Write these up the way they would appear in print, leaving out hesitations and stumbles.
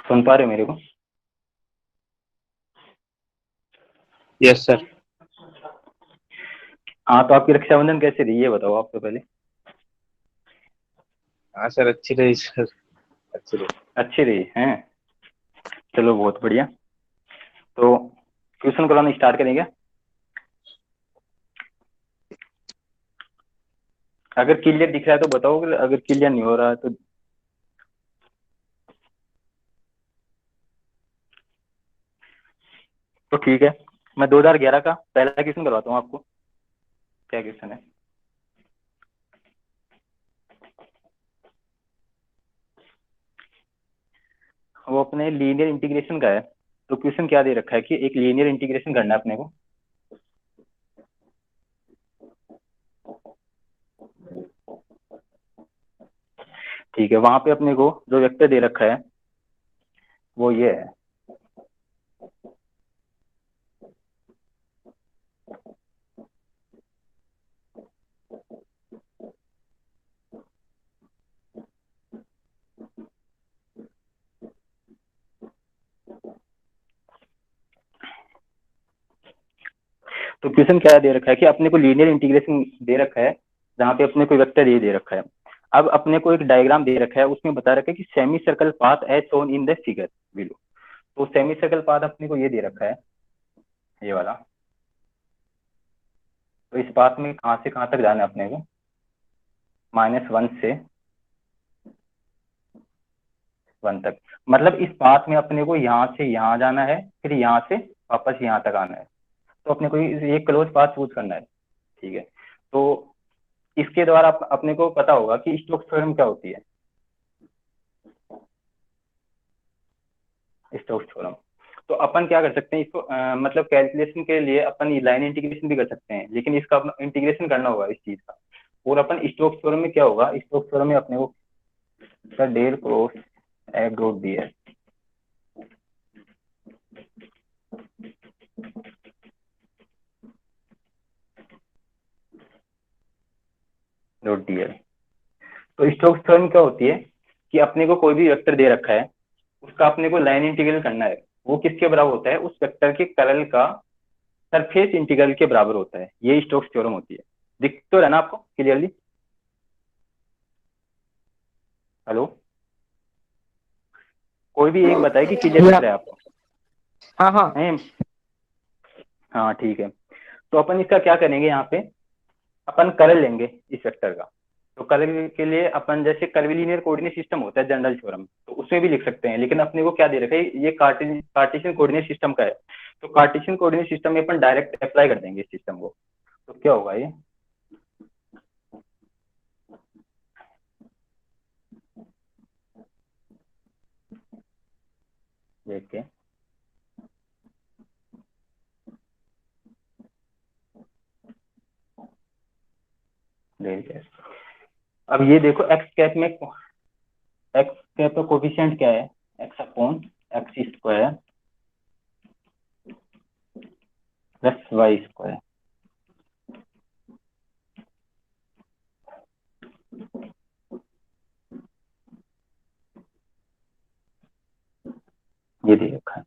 सुन पा रहे हो मेरे को? Yes sir. हाँ, तो आपकी रक्षाबंधन कैसे रही ये बताओ आप तो पहले। हाँ सर, अच्छी रही सर, अच्छी रही। अच्छी रही हैं? चलो बहुत बढ़िया। तो ट्यूशन कराना स्टार्ट करें क्या? अगर क्लियर दिख रहा है तो बताओ, अगर क्लियर नहीं हो रहा है तो ठीक है। मैं 2011 का पहला क्वेश्चन करवाता हूँ आपको। क्या क्वेश्चन है? वो अपने लीनियर इंटीग्रेशन का है। तो क्वेश्चन क्या दे रखा है कि एक लीनियर इंटीग्रेशन करना है अपने को। ठीक है, वहां पे अपने को जो वेक्टर दे रखा है वो ये है। तो क्वेश्चन क्या दे रखा है कि अपने को लीनियर इंटीग्रेशन दे रखा है जहाँ पे अपने को वेक्टर ये दे रखा है। अब अपने को एक डायग्राम दे रखा है, उसमें बता रखा है कि semi circle path as shown in the figure below. तो सेमी सर्कल पाथ अपने को ये दे रखा है, ये वाला। तो इस पाथ में कहाँ से कहाँ तक जाना है अपने को? -1 से 1 तक। मतलब इस पाथ में अपने को यहाँ से यहाँ जाना है, फिर यहाँ से वापस यहाँ तक आना है। तो अपने को ये क्लोज पाथ चूज करना है। ठीक है, तो इसके द्वारा अपने को पता होगा कि स्टोक्स थ्योरम क्या होती है। स्टोक्स थ्योरम, तो अपन क्या कर सकते हैं इसको, मतलब कैलकुलेशन के लिए अपन लाइन इंटीग्रेशन भी कर सकते हैं, लेकिन इसका इंटीग्रेशन करना होगा इस चीज का। और अपन स्टोक्स थ्योरम में क्या होगा, स्टोक्स थ्योरम में अपने को del cross F dot D l. Dot D l. तो स्टोक्स थ्योरम क्या होती है कि अपने को कोई भी वेक्टर दे रखा है, उसका अपने को लाइन इंटीग्रल करना है। वो किसके बराबर होता है? उस वेक्टर के कर्ल का सरफेस इंटीग्रल के बराबर होता है। ये स्टोक्स थ्योरम होती है। दिख तो रहा ना आपको क्लियरली? हेलो, कोई भी एक बताए कि क्लियर दिख रहा है आपको? हाँ हाँ। नहीं? हाँ ठीक है। तो अपन इसका क्या करेंगे, यहाँ पे अपन कर्ल लेंगे इस वेक्टर का। तो कर्ल के लिए अपन जैसे कर्विलिनियर कोऑर्डिनेट सिस्टम होता है जनरल थ्योरम, तो उसमें भी लिख सकते हैं, लेकिन अपने को क्या दे रखा है, ये कार्टेशियन कोऑर्डिनेट सिस्टम का है। तो कार्टेशियन कोऑर्डिनेट सिस्टम में अपन डायरेक्ट अप्लाई कर देंगे इस सिस्टम को। तो क्या होगा ये, देखिए। अब ये देखो एक्स कैप में, एक्स कैप का कोफिशिएंट क्या है? X upon x square plus y square. ये दे रखा है।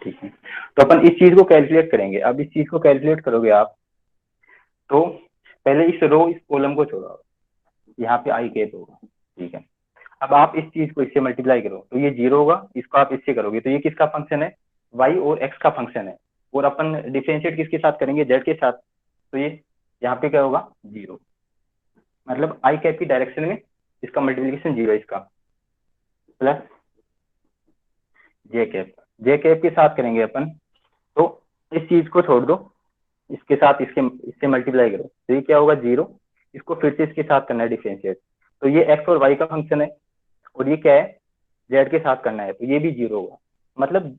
ठीक है, तो अपन इस चीज को कैलकुलेट करेंगे। अब इस चीज को कैलकुलेट करोगे आप, तो पहले इस रो इस कॉलम को छोड़ो, यहाँ पे आई कैप होगा। ठीक है, अब आप इस चीज को इससे मल्टीप्लाई करो तो ये 0 होगा। इसको आप इससे करोगे तो ये किसका फंक्शन है? वाई और एक्स का फंक्शन है। और अपन डिफरेंशिएट किसके साथ करेंगे? जेड के साथ। तो ये यहाँ पे क्या होगा? 0। मतलब आई कैप की डायरेक्शन में इसका मल्टीप्लीकेशन 0 है इसका, प्लस जे कैप। जे कैप के साथ करेंगे अपन, तो इस चीज को छोड़ दो, इसके साथ इससे मल्टीप्लाई करो तो ये क्या होगा? 0। इसको फिर से इसके साथ करना है डिफरेंशिएट, तो ये एक्स और वाई का फंक्शन है। और ये क्या है? जेड के साथ करना है, तो ये भी 0 होगा। मतलब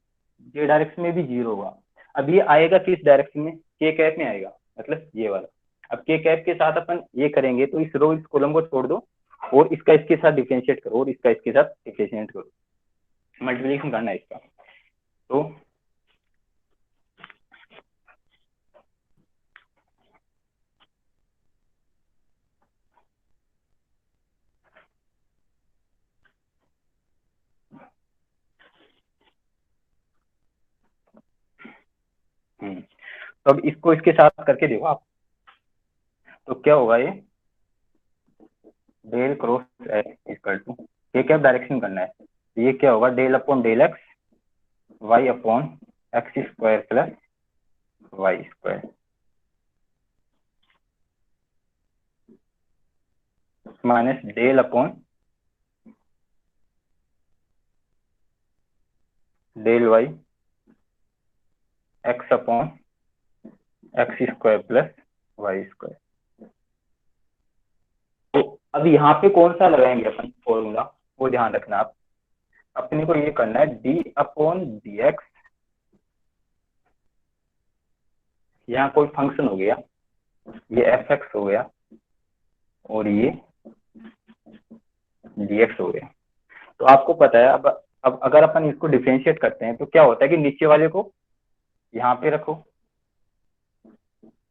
जे डायरेक्शन में भी 0 होगा। अब ये आएगा किस डायरेक्शन में? के कैप में आएगा, मतलब ये वाला। अब के कैप के साथ अपन ये करेंगे तो इस रो इस कॉलम को छोड़ दो, और इसका इसके साथ डिफरेंशिएट करो, और इसका इसके साथ डिफरेंशिएट करो, मल्टीप्लिकेशन करना है इसका। तो तो अब इसको इसके साथ करके देखो आप, तो क्या होगा ये del cross x equal to, ये क्या डायरेक्शन करना है, तो ये क्या होगा del upon del x y upon x square plus y square minus del upon del y x upon x square plus y square. तो अब यहाँ पे कौन सा लगाएंगे अपन फॉर्मूला, वो ध्यान रखना आप, अपने को ये करना है डी अपॉन डी एक्स, यहाँ कोई फंक्शन हो गया, ये एफ एक्स हो गया और ये डी एक्स हो गया। तो आपको पता है अब अगर अपन इसको डिफरेंशिएट करते हैं तो क्या होता है कि नीचे वाले को यहाँ पे रखो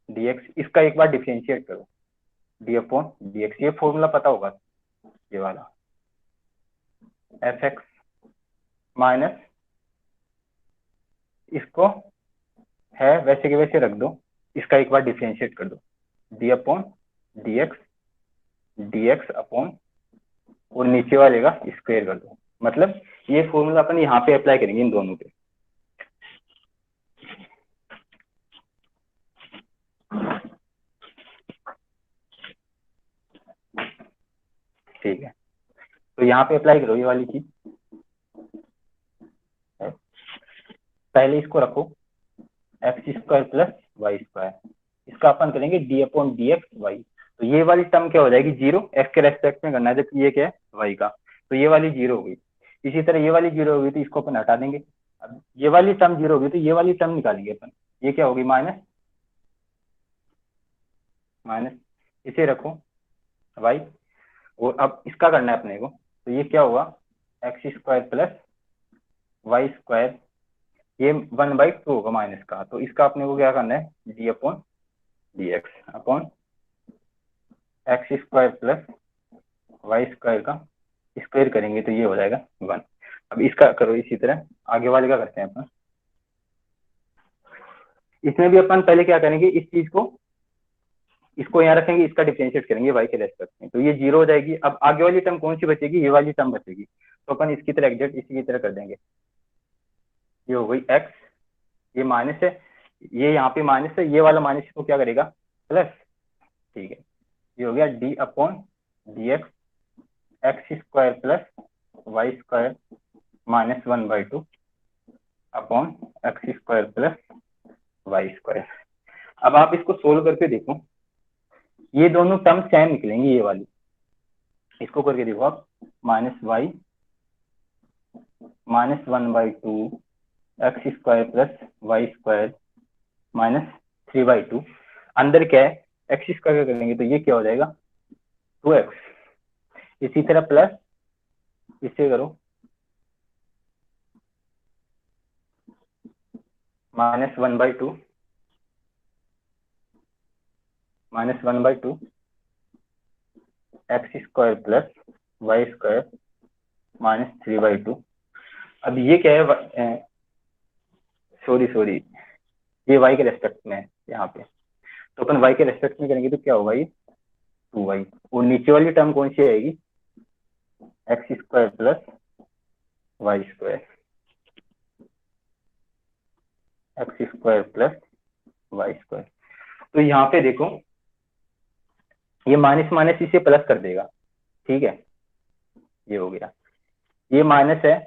dx, इसका एक बार डिफरेंशिएट करो डी अपॉन डी एक्स, ये फॉर्मूला पता होगा ये वाला, एफ एक्स माइनस इसको है वैसे के वैसे रख दो, इसका एक बार डिफरेंशिएट कर दो D upon d x upon और नीचे वाले का स्क्वायर कर दो। मतलब ये फॉर्मूला अपन यहाँ पे अप्लाई करेंगे इन दोनों पे। ठीक है, तो यहाँ पे अप्लाई करो ये वाली चीज, पहले इसको रखो x square plus y square, इसका अपन करेंगे d upon d x y, तो ये वाली टर्म क्या हो जाएगी जीरो, एक्स के रेस्पेक्ट में करना है जबकि ये क्या है वाई का, तो ये वाली जीरो होगी। इसी तरह ये वाली जीरो होगी तो इसको अपन हटा देंगे, अब ये वाली टर्म जीरो होगी तो ये वाली टर्म निकालेंगे अपन, ये क्या होगी माइनस माइनस, इसे रखो वाई, और अब इसका करना है अपने को, तो ये क्या होगा x square plus y square, ये 1/2 होगा माइनस का, तो इसका अपने को क्या करना है d upon d x upon x square plus y square का स्क्वायर करेंगे तो ये हो जाएगा 1। अब इसका करो इसी तरह आगे वाले का करते हैं अपन, इसमें भी अपन पहले क्या करेंगे इस चीज को, इसको यहाँ रखेंगे, इसका डिफरेंशिएट करेंगे वाई के रेस्पेक्ट में, तो ये जीरो हो जाएगी। अब आगे वाली टर्म कौन सी बचेगी, ये वाली टर्म बचेगी, तो अपन इसकी तरह एग्जैक्ट इसी की तरह कर देंगे, ये हो गई एक्स, ये माइनस है, ये यहाँ पे माइनस है, ये वाला माइनस को क्या करेगा प्लस, ठीक है, ये हो गया d upon d x x square plus y square minus 1/2 upon x square plus y square. अब आप इसको सोल्व करके देखो, ये दोनों टर्म सेम निकलेंगी ये वाली, इसको करके देखो आप, minus y minus 1/2 x square plus y square minus 3/2, अंदर क्या है एक्स स्क्वायर करेंगे तो ये क्या हो जाएगा 2x, इसी तरह प्लस इसे करो minus 1/2 x square plus y square minus 3/2। अब ये क्या है, सॉरी ये y के रेस्पेक्ट में है यहाँ पे, तो अपन y के रेस्पेक्ट में करेंगे तो क्या होगा ये 2y, और नीचे वाली टर्म कौन सी आएगी x square plus y square, x square plus y square. तो यहाँ पे देखो ये माइनस माइनस इसे प्लस कर देगा, ठीक है, ये हो गया, ये माइनस है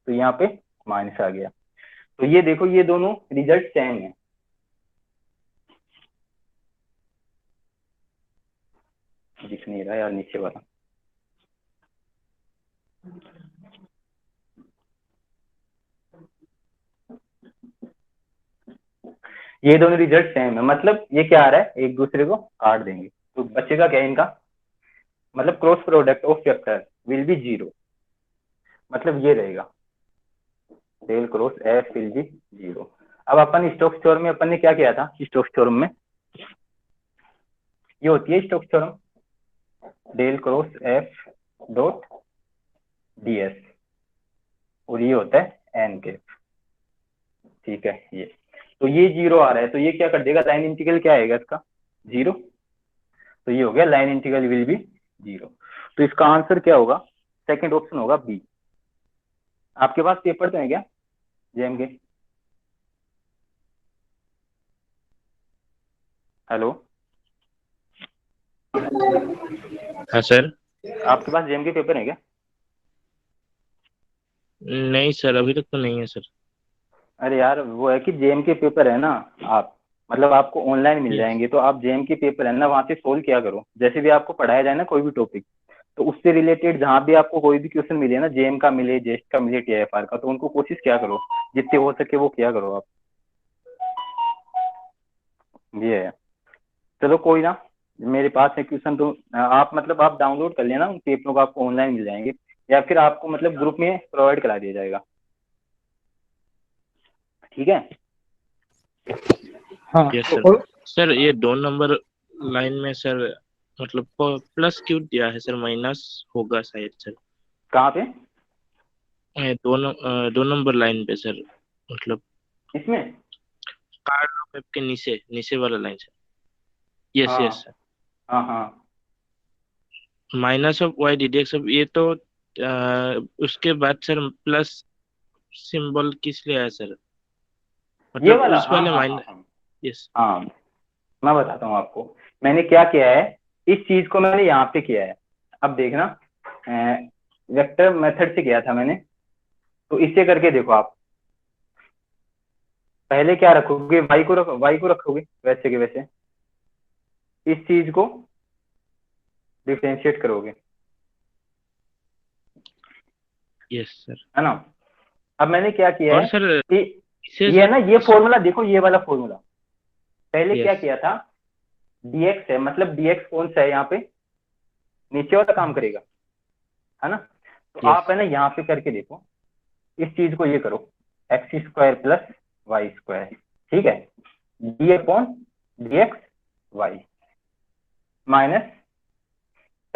तो यहाँ पे माइनस आ गया, तो ये देखो ये दोनों रिजल्ट सेम है, दिख नहीं रहा यार नीचे वाला, ये दोनों रिजल्ट सेम है, मतलब ये क्या आ रहा है एक दूसरे को काट देंगे, तो बचेगा क्या इनका, मतलब cross product of vector will be zero, मतलब ये रहेगा del cross F will be zero. अब अपन स्टोक्स थ्योरम में अपन ने क्या किया था, स्टोक्स थ्योरम में ये होती है Stokes theorem del cross F dot d s, और ये होता है एन कैप, ठीक है ये। तो ये 0 आ रहा है, तो ये क्या कर देगा, लाइन इंटीग्रल क्या आएगा इसका, 0। तो ये हो गया लाइन इंटीग्रल विल बी 0। तो इसका आंसर क्या होगा, सेकंड ऑप्शन होगा बी। आपके पास पेपर तो है क्या जेएम के? हेलो, हाँ सर। आपके पास जेएम के पेपर है क्या? नहीं सर, अभी तक तो नहीं है सर। अरे यार वो है कि जेएम के पेपर है ना, आप मतलब आपको ऑनलाइन मिल यस। जाएंगे, तो आप जेएम के पेपर है ना वहां से सोल्व किया करो, जैसे भी आपको पढ़ाया जाए ना कोई भी टॉपिक, तो उससे रिलेटेड जहां भी आपको कोई भी क्वेश्चन मिले ना, जेएम का मिले, जेस्ट का मिले, टीआईएफआर का, तो उनको कोशिश किया करो, जितने हो सके वो किया करो आप। ये है। चलो कोई ना, मेरे पास है क्वेश्चन, तो आप मतलब आप डाउनलोड कर लेना उन पेपरों को, आपको ऑनलाइन मिल जाएंगे, या फिर आपको मतलब ग्रुप में प्रोवाइड करा दिया जाएगा, ठीक है? हाँ यस सर। सर ये 2 नंबर लाइन में सर मतलब प्लस क्यों दिया है सर, माइनस होगा शायद सर। कहाँ पे? 2 नंबर लाइन पे सर, मतलब इसमें? कार्ड ऑफ के नीचे नीचे वाला लाइन सर। यस हाँ यस सर। हाँ हाँ, minus of y d d x of, ये तो उसके बाद सर प्लस सिंबल किस लिए आया सर, ये मतलब वाला, उस हाँ वाले हाँ हाँ माइनस। हाँ यस। हाँ, मैं बताता हूँ आपको, मैंने क्या किया है, इस चीज को मैंने यहाँ पे किया है। अब देखना, वेक्टर मेथड से किया था मैंने, तो इससे करके देखो आप, पहले क्या रखोगे, वाई को रखोगे वैसे के वैसे, इस चीज को डिफ्रेंशिएट करोगे, यस सर। है ना? अब मैंने क्या किया और है सर कि इसे ये है सर ना, ये फॉर्मूला देखो, ये वाला फॉर्मूला, पहले क्या यस किया था, dx है, मतलब dx कौन सा है यहाँ पे, नीचे वाला काम करेगा, है ना? तो यस आप है ना यहाँ पे करके देखो, इस चीज को ये करो, x square plus y square, ठीक है, d upon d x y minus,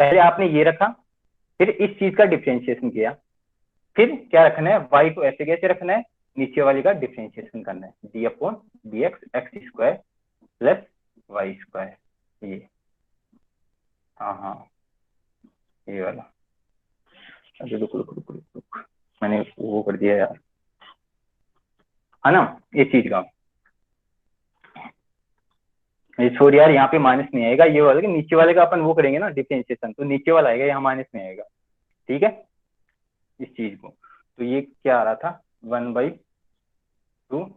पहले आपने ये रखा, फिर इस चीज का डिफ्रेंशिएशन किया, फिर क्या रखना है, वाई को ऐसे कैसे रखना है, नीचे वाली का डिफ्रेंशिएशन करना है, d upon d x x square plus y square, ये, हाँ हाँ, ये वाला। अरे रुक रुक रुक रुक रुक, मैंने वो कर दिया यार, है ना, इस चीज का, ये छोड़ यार, यहाँ पे माइनस नहीं आएगा, ये वाला, कि नीचे वाले का अपन वो करेंगे ना डिफरेंशिएशन, तो नीचे वाला आएगा, यहाँ माइनस नहीं आएगा, ठीक है, इस चीज को। तो ये क्या आ रहा था, 1/2,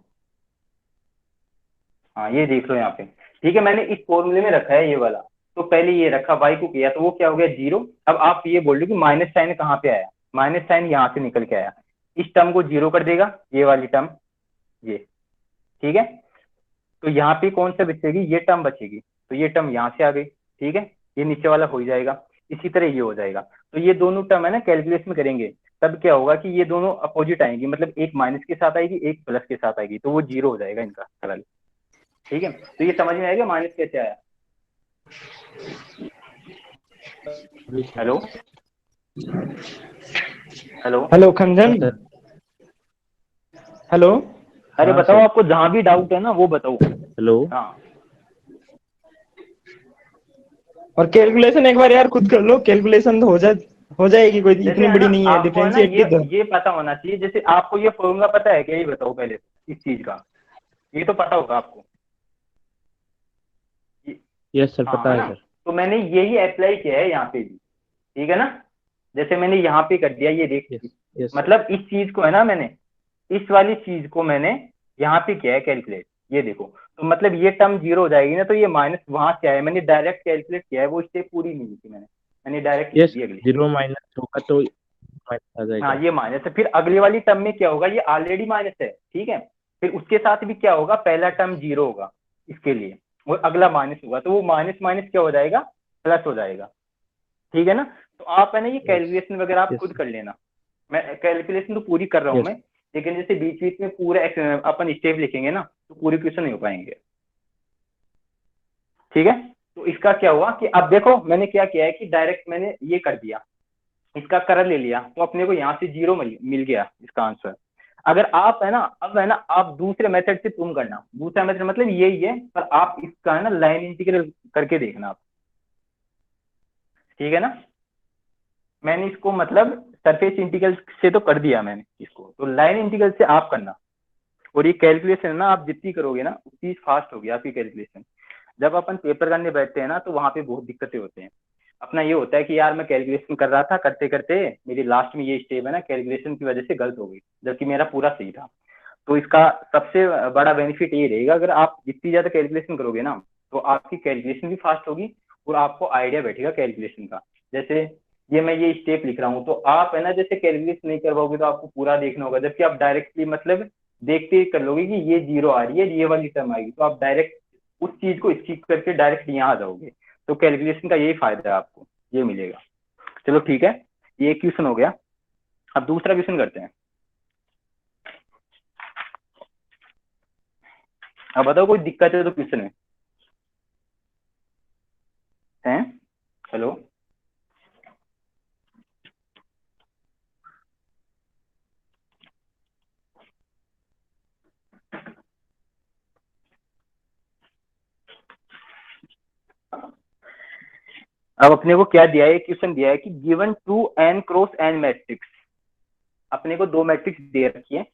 हाँ ये देख लो यहाँ पे, ठीक है, मैंने इस फॉर्मूले में रखा है ये वाला, तो पहले ये रखा, वाई को किया तो वो क्या हो गया 0। अब आप ये बोल रहे हो कि माइनस साइन कहाँ पे आया, माइनस साइन यहाँ से निकल के आया, इस टर्म को 0 कर देगा, ये वाली टर्म, ये, ठीक है, तो यहाँ पे कौन सा बचेगी, ये टर्म बचेगी, तो ये टर्म यहाँ से आ गई, ठीक है, ये नीचे वाला हो ही जाएगा, इसी तरह ये हो जाएगा, तो ये दोनों टर्म है ना कैलकुलेशन करेंगे, तब क्या होगा कि ये दोनों अपोजिट आएंगी, मतलब एक माइनस के साथ आएगी, एक प्लस के साथ आएगी, तो वो 0 हो जाएगा इनका सरल, ठीक है। तो ये समझ में आएगा माइनस कैसे आया। Hello hello, hello Khanjan, sir. Hello. अरे हाँ बताओ, सर। आपको जहां भी डाउट है ना वो बताओ। हेलो। हाँ, और कैलकुलेशन एक बार यार खुद कर लो, कैलकुलेशन तो हो जाएगी, कोई जैसे इतनी है ना, बड़ी नहीं है, आपको है ना डिफरेंशिएट भी तो। ये पता होना चाहिए, जैसे आपको ये फॉर्मूला पता है क्या, ये बताओ पहले इस चीज का, ये तो पता होगा आपको, ये- यस सर, हाँ पता है है ना, सर। तो मैंने यही अप्लाई किया है यहाँ पे भी, ठीक है ना, जैसे मैंने यहाँ पे कर दिया, ये देख, यस यस सर। मतलब इस चीज को है ना, मैंने इस वाली चीज को मैंने यहाँ पे किया है कैलकुलेट, ये देखो, तो मतलब ये टर्म 0 हो जाएगी ना, तो ये माइनस वहां से आया, मैंने डायरेक्ट कैलकुलेट किया है, वो स्टेप पूरी नहीं की मैंने डायरेक्ट लिख यस, दी अगली स्टेप। 0 माइनस होगा तो माइनस आ हाँ जाएगा। ये माइनस है, फिर अगली वाली टर्म में क्या होगा, ये ऑलरेडी माइनस है, ठीक है, फिर उसके साथ भी क्या होगा, पहला टर्म 0 होगा इसके लिए, वो अगला माइनस होगा, तो वो माइनस माइनस क्या हो जाएगा, प्लस हो जाएगा, ठीक है ना। तो आप है ना ये यस कैलकुलेशन वगैरह आप यस खुद कर लेना, मैं कैलकुलेशन तो पूरी कर रहा हूँ यस। मैं, लेकिन जैसे बीच बीच में पूरा अपन स्टेप लिखेंगे ना, तो पूरे क्वेश्चन नहीं हो पाएंगे, ठीक है। तो इसका क्या हुआ कि अब देखो मैंने क्या किया है कि डायरेक्ट मैंने ये कर दिया, इसका करल ले लिया, तो अपने को यहाँ से 0 मिल गया इसका आंसर। अगर आप है ना, अब है ना आप दूसरे मेथड से तुम करना, दूसरा मेथड मतलब यही है, पर आप इसका है ना लाइन इंटीग्रल करके देखना आप, ठीक है ना। मैंने इसको मतलब सरफेस इंटीग्रल से तो कर दिया मैंने इसको, तो लाइन इंटीग्रल से आप करना। और ये कैलकुलेशन है ना, आप जितनी करोगे ना उतनी फास्ट होगी आपकी कैलकुलेशन। जब अपन पेपर करने बैठते हैं ना तो वहां पे बहुत दिक्कतें होते हैं। अपना ये होता है कि यार मैं कैलकुलेशन कर रहा था, करते करते मेरी लास्ट में ये स्टेप है ना कैलकुलेशन की वजह से गलत हो गई, जबकि मेरा पूरा सही था। तो इसका सबसे बड़ा बेनिफिट ये रहेगा, अगर आप जितनी ज्यादा कैलकुलेशन करोगे ना तो आपकी कैलकुलेशन भी फास्ट होगी और आपको आइडिया बैठेगा कैलकुलेशन का। जैसे ये मैं ये स्टेप लिख रहा हूँ, तो आप है ना जैसे कैलकुलेशन नहीं कर पाओगे तो आपको पूरा देखना होगा, जबकि आप डायरेक्टली मतलब देखते ही कर लोगे कि ये जीरो आ रही है, ये वाली टर्म आएगी, तो आप डायरेक्ट उस चीज को स्किप करके डायरेक्ट यहाँ आ जाओगे। तो कैलकुलेशन का यही फायदा है, आपको ये मिलेगा। चलो ठीक है, ये क्वेश्चन हो गया। अब दूसरा क्वेश्चन करते हैं। अब बताओ कोई दिक्कत है तो क्वेश्चन में है। हेलो। अब अपने को क्या दिया है, क्वेश्चन दिया है कि given to n cross n matrix. अपने को दो मैट्रिक्स दे रखी है,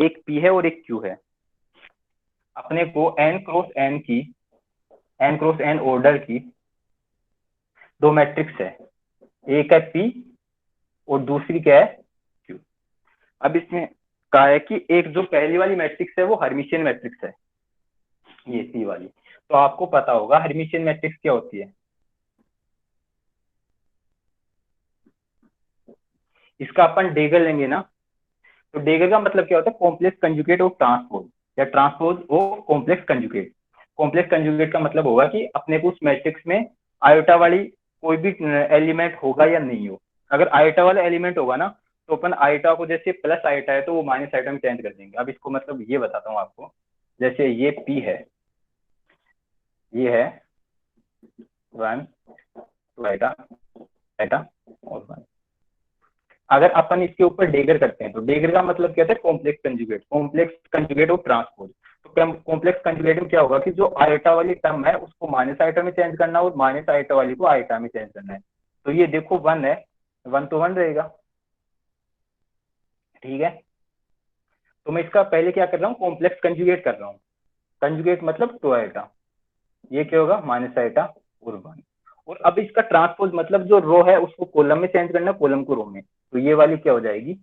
एक पी है और एक क्यू है। अपने को एन क्रॉस एन की, एन क्रॉस एन ऑर्डर की दो मैट्रिक्स है, एक है पी और दूसरी क्या है क्यू। अब इसमें कहा है कि एक जो पहली वाली मैट्रिक्स है वो हर्मिशियन मैट्रिक्स है, ये सी वाली। तो आपको पता होगा हर्मिशियन मैट्रिक्स क्या होती है। इसका अपन डेगर लेंगे ना, तो डेगर का मतलब क्या होता है, कॉम्प्लेक्स कंजुगेट ऑफ ट्रांसपोज, या transpose of complex conjugate. Complex conjugate का मतलब होगा कि अपने को उस मैट्रिक्स में आयोटा वाली कोई भी एलिमेंट होगा या नहीं हो। अगर आयोटा वाला एलिमेंट होगा ना तो अपन आयोटा को, जैसे प्लस आयोटा है तो वो माइनस आयोटा में चेंज कर देंगे। अब इसको मतलब ये बताता हूँ आपको, जैसे ये पी है, ये है वन टू आयोटा, आयोटा और वन। अगर अपन इसके ऊपर डेगर करते हैं तो डेगर का मतलब क्या होता है, complex conjugate, complex conjugate of transpose. तो कॉम्प्लेक्स कंजुगेट में क्या होगा कि जो आयोटा वाली टर्म है उसको माइनस आयोटा में चेंज करना और माइनस आयोटा वाली को आयोटा में चेंज करना है। तो ये देखो वन है, वन तो वन रहेगा, ठीक है। तो मैं इसका पहले क्या कर रहा हूँ, कॉम्प्लेक्स कंजुगेट कर रहा हूँ। कंजुगेट मतलब टू आयोटा, ये क्या होगा माइनस आयोटा और वन। और अब इसका ट्रांसपोज मतलब जो रो है उसको कॉलम में चेंज करना, कॉलम को रो में। तो ये वाली क्या हो जाएगी,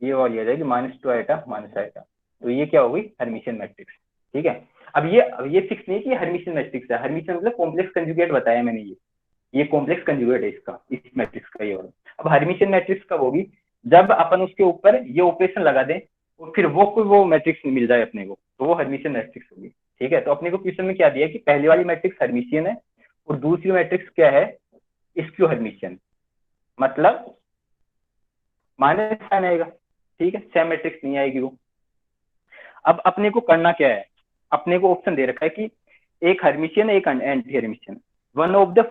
ये वाली आ जाएगी minus two eta minus eta. तो ये क्या हो गई, हर्मिशियन मैट्रिक्स, ठीक है। अब ये फिक्स नहीं कि हर्मिशियन मैट्रिक्स है, हर्मिशियन मतलब कॉम्प्लेक्स कंजुगेट बताया मैंने, ये कॉम्प्लेक्स कंजुगेट है इसका, इस मैट्रिक्स का ये वाला। अब हर्मिशियन मैट्रिक्स कब होगी, जब अपन उसके ऊपर ये ऑपरेशन लगा दें और फिर वो कोई वो मैट्रिक्स मिल जाए अपने को, तो वो हर्मिशियन मैट्रिक्स होगी, ठीक है। तो अपने को क्वेश्चन में क्या दिया है कि पहली वाली मैट्रिक्स हर्मिशियन है और दूसरी मैट्रिक्स क्या है, स्क्यू हर्मिशियन, मतलब माइनस साइन आएगा, ठीक है, सेम मैट्रिक्स नहीं आएगी वो। अब अपने को करना क्या है, अपने को ऑप्शन दे रखा है कि एक हर्मिशियन एक anti Hermitian, one of the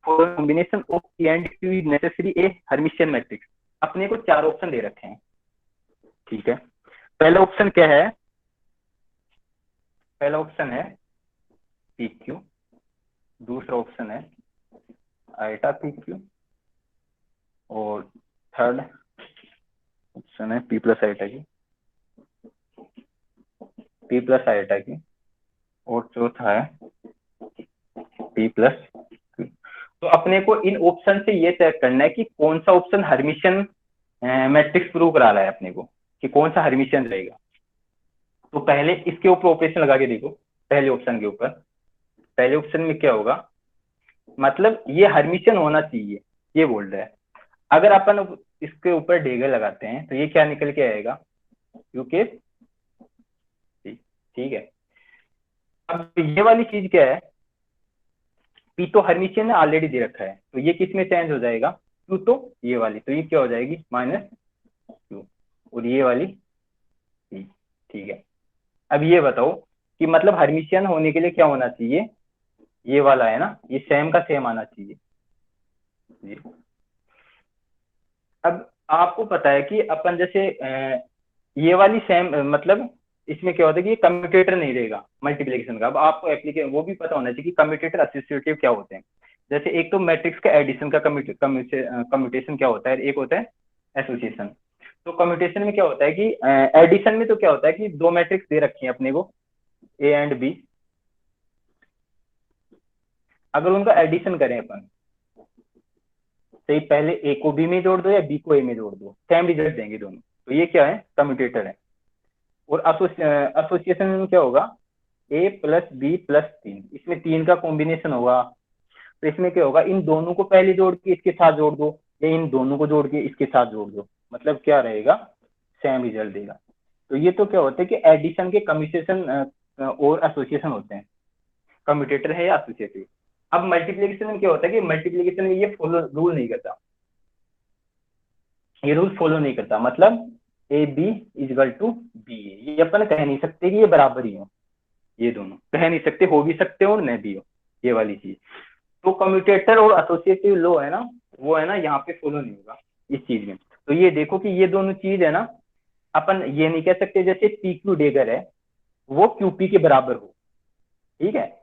combination of P and Q is necessary A Hermitian matrix. अपने को चार ऑप्शन दे रखे हैं, ठीक है। पहला ऑप्शन क्या है, पहला ऑप्शन है पी क्यू, दूसरा ऑप्शन है आइटा पी क्यू, और थर्ड ऑप्शन है पी प्लस आइटा की, पी प्लस आइटा की, और चौथा है पी प्लस। तो अपने को इन ऑप्शन से ये चेक करना है कि कौन सा ऑप्शन हर्मिशियन मैट्रिक्स प्रूव करा रहा है अपने को, कि कौन सा हर्मिशियन रहेगा। तो पहले इसके ऊपर ऑपरेशन लगा के देखो, पहले ऑप्शन के ऊपर। पहले ऑप्शन में क्या होगा, मतलब ये हर्मिशियन होना चाहिए, ये बोल रहा है। अगर अपन इसके ऊपर डेगर लगाते हैं तो ये क्या निकल के आएगा, क्योंकि ठीक है। अब ये वाली चीज क्या है, पी तो हर्मिशियन ने ऑलरेडी दे रखा है, तो ये किस में चेंज हो जाएगा, क्यू, तो ये वाली, तो ये क्या हो जाएगी माइनस क्यू, और ये वाली पी, ठीक है। अब ये बताओ कि मतलब हर्मिशियन होने के लिए क्या होना चाहिए, ये वाला है ना, ये सेम का सेम आना चाहिए जी। अब आपको पता है कि अपन जैसे ये वाली सेम मतलब इसमें क्या होता है कि ये कम्यूटेटर नहीं रहेगा मल्टीप्लिकेशन का। अब आपको एप्लीकेशन वो भी पता होना चाहिए कि कम्यूटेटर एसोसिएटिव क्या होते हैं। जैसे एक तो मैट्रिक्स का एडिशन का कम्यूटेशन क्या होता है, एक होता है एसोसिएशन। तो कम्यूटेशन में क्या होता है कि एडिशन में तो क्या होता है कि दो मैट्रिक्स दे रखी है अपने को, ए एंड बी। अगर उनका एडिशन करें अपन, तो ये पहले ए को बी में जोड़ दो या बी को ए में जोड़ दो, सेम रिजल्ट देंगे दोनों। तो ये क्या है, कम्यूटेटर है। और एसोसिएशन में क्या होगा, ए प्लस बी प्लस 3, इसमें 3 का कॉम्बिनेशन होगा। तो इसमें क्या होगा, इन दोनों को पहले जोड़ के इसके साथ जोड़ दो या इन दोनों को जोड़ के इसके साथ जोड़ दो, मतलब क्या रहेगा, सेम रिजल्ट देगा। तो ये तो क्या होता है कि एडिशन के कम्यूटेशन और एसोसिएशन होते हैं, कम्यूटेटर है या एसोसिएटिव। अब मल्टीप्लीकेशन में क्या होता है कि मल्टीप्लीकेशन में ये फॉलो रूल नहीं करता, ये रूल फॉलो नहीं करता। मतलब A B equal to B A, ये अपन कह नहीं सकते कि ये बराबर ही हो, ये दोनों कह नहीं सकते, हो भी सकते हो और नहीं भी हो, ये वाली चीज। तो कम्यूटेटर और एसोसिएटिव लॉ है ना, वो है ना यहाँ पे फॉलो नहीं होगा इस चीज में। तो ये देखो कि ये दोनों चीज है ना, अपन ये नहीं कह सकते जैसे पी क्यू डेगर है वो क्यूपी के बराबर हो, ठीक है।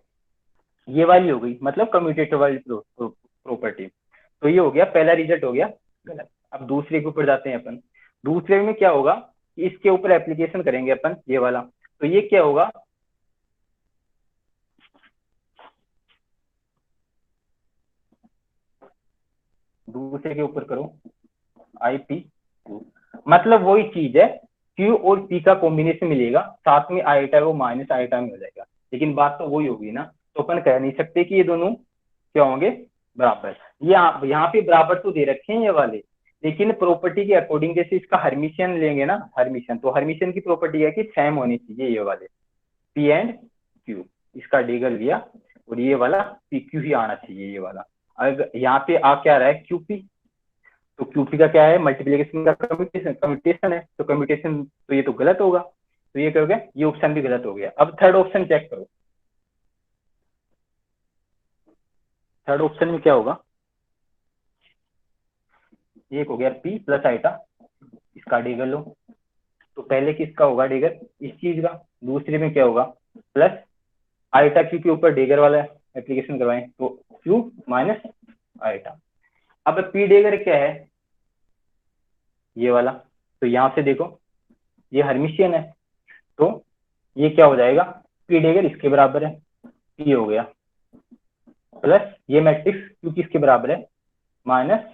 ये वाली हो गई मतलब कम्यूटेटर वाली प्रॉपर्टी। तो ये हो गया, पहला रिजल्ट हो गया गलत। अब दूसरे के ऊपर जाते हैं अपन। दूसरे में क्या होगा कि इसके ऊपर एप्लीकेशन करेंगे अपन, ये वाला। तो ये क्या होगा, दूसरे के ऊपर करो आई पी क्यू, मतलब वही चीज है, क्यू और पी का कॉम्बिनेशन मिलेगा, साथ में आईटा वो माइनस आईटा में हो जाएगा। लेकिन बात तो वही होगी ना, तो अपन कह नहीं सकते कि ये दोनों क्या होंगे, बराबर। ये यहाँ पे बराबर तो दे रखे हैं ये वाले, लेकिन प्रॉपर्टी के अकॉर्डिंग जैसे इसका हर्मिशियन लेंगे ना, हर्मिशियन, तो हर्मिशियन की प्रॉपर्टी है कि सेम होनी चाहिए ये वाले पी एंड क्यू। इसका डेगल लिया और ये वाला पी क्यू ही आना चाहिए ये वाला। अगर यहाँ पे आ क्या रहा है क्यूपी, तो क्यूपी का क्या है, मल्टीप्लीकेशन का कम्यूटेशन, कम्यूटेशन है, तो कम्यूटेशन तो ये तो गलत होगा। तो ये क्या हो गया, ये ऑप्शन भी गलत हो गया। अब थर्ड ऑप्शन चेक करो, थर्ड ऑप्शन में क्या होगा, एक हो गया पी प्लस आइटा, इसका डेगर लो। तो पहले किसका होगा डेगर, इस चीज का। दूसरे में क्या होगा, प्लस आइटा क्यू के ऊपर डेगर वाला एप्लीकेशन करवाएं, तो क्यू माइनस आइटा। अब पी डेगर क्या है, ये वाला। तो यहां से देखो ये हर्मिशियन है, तो ये क्या हो जाएगा, पी डेगर इसके बराबर है, पी हो गया, प्लस ये मैट्रिक्स क्यू किसके बराबर है, माइनस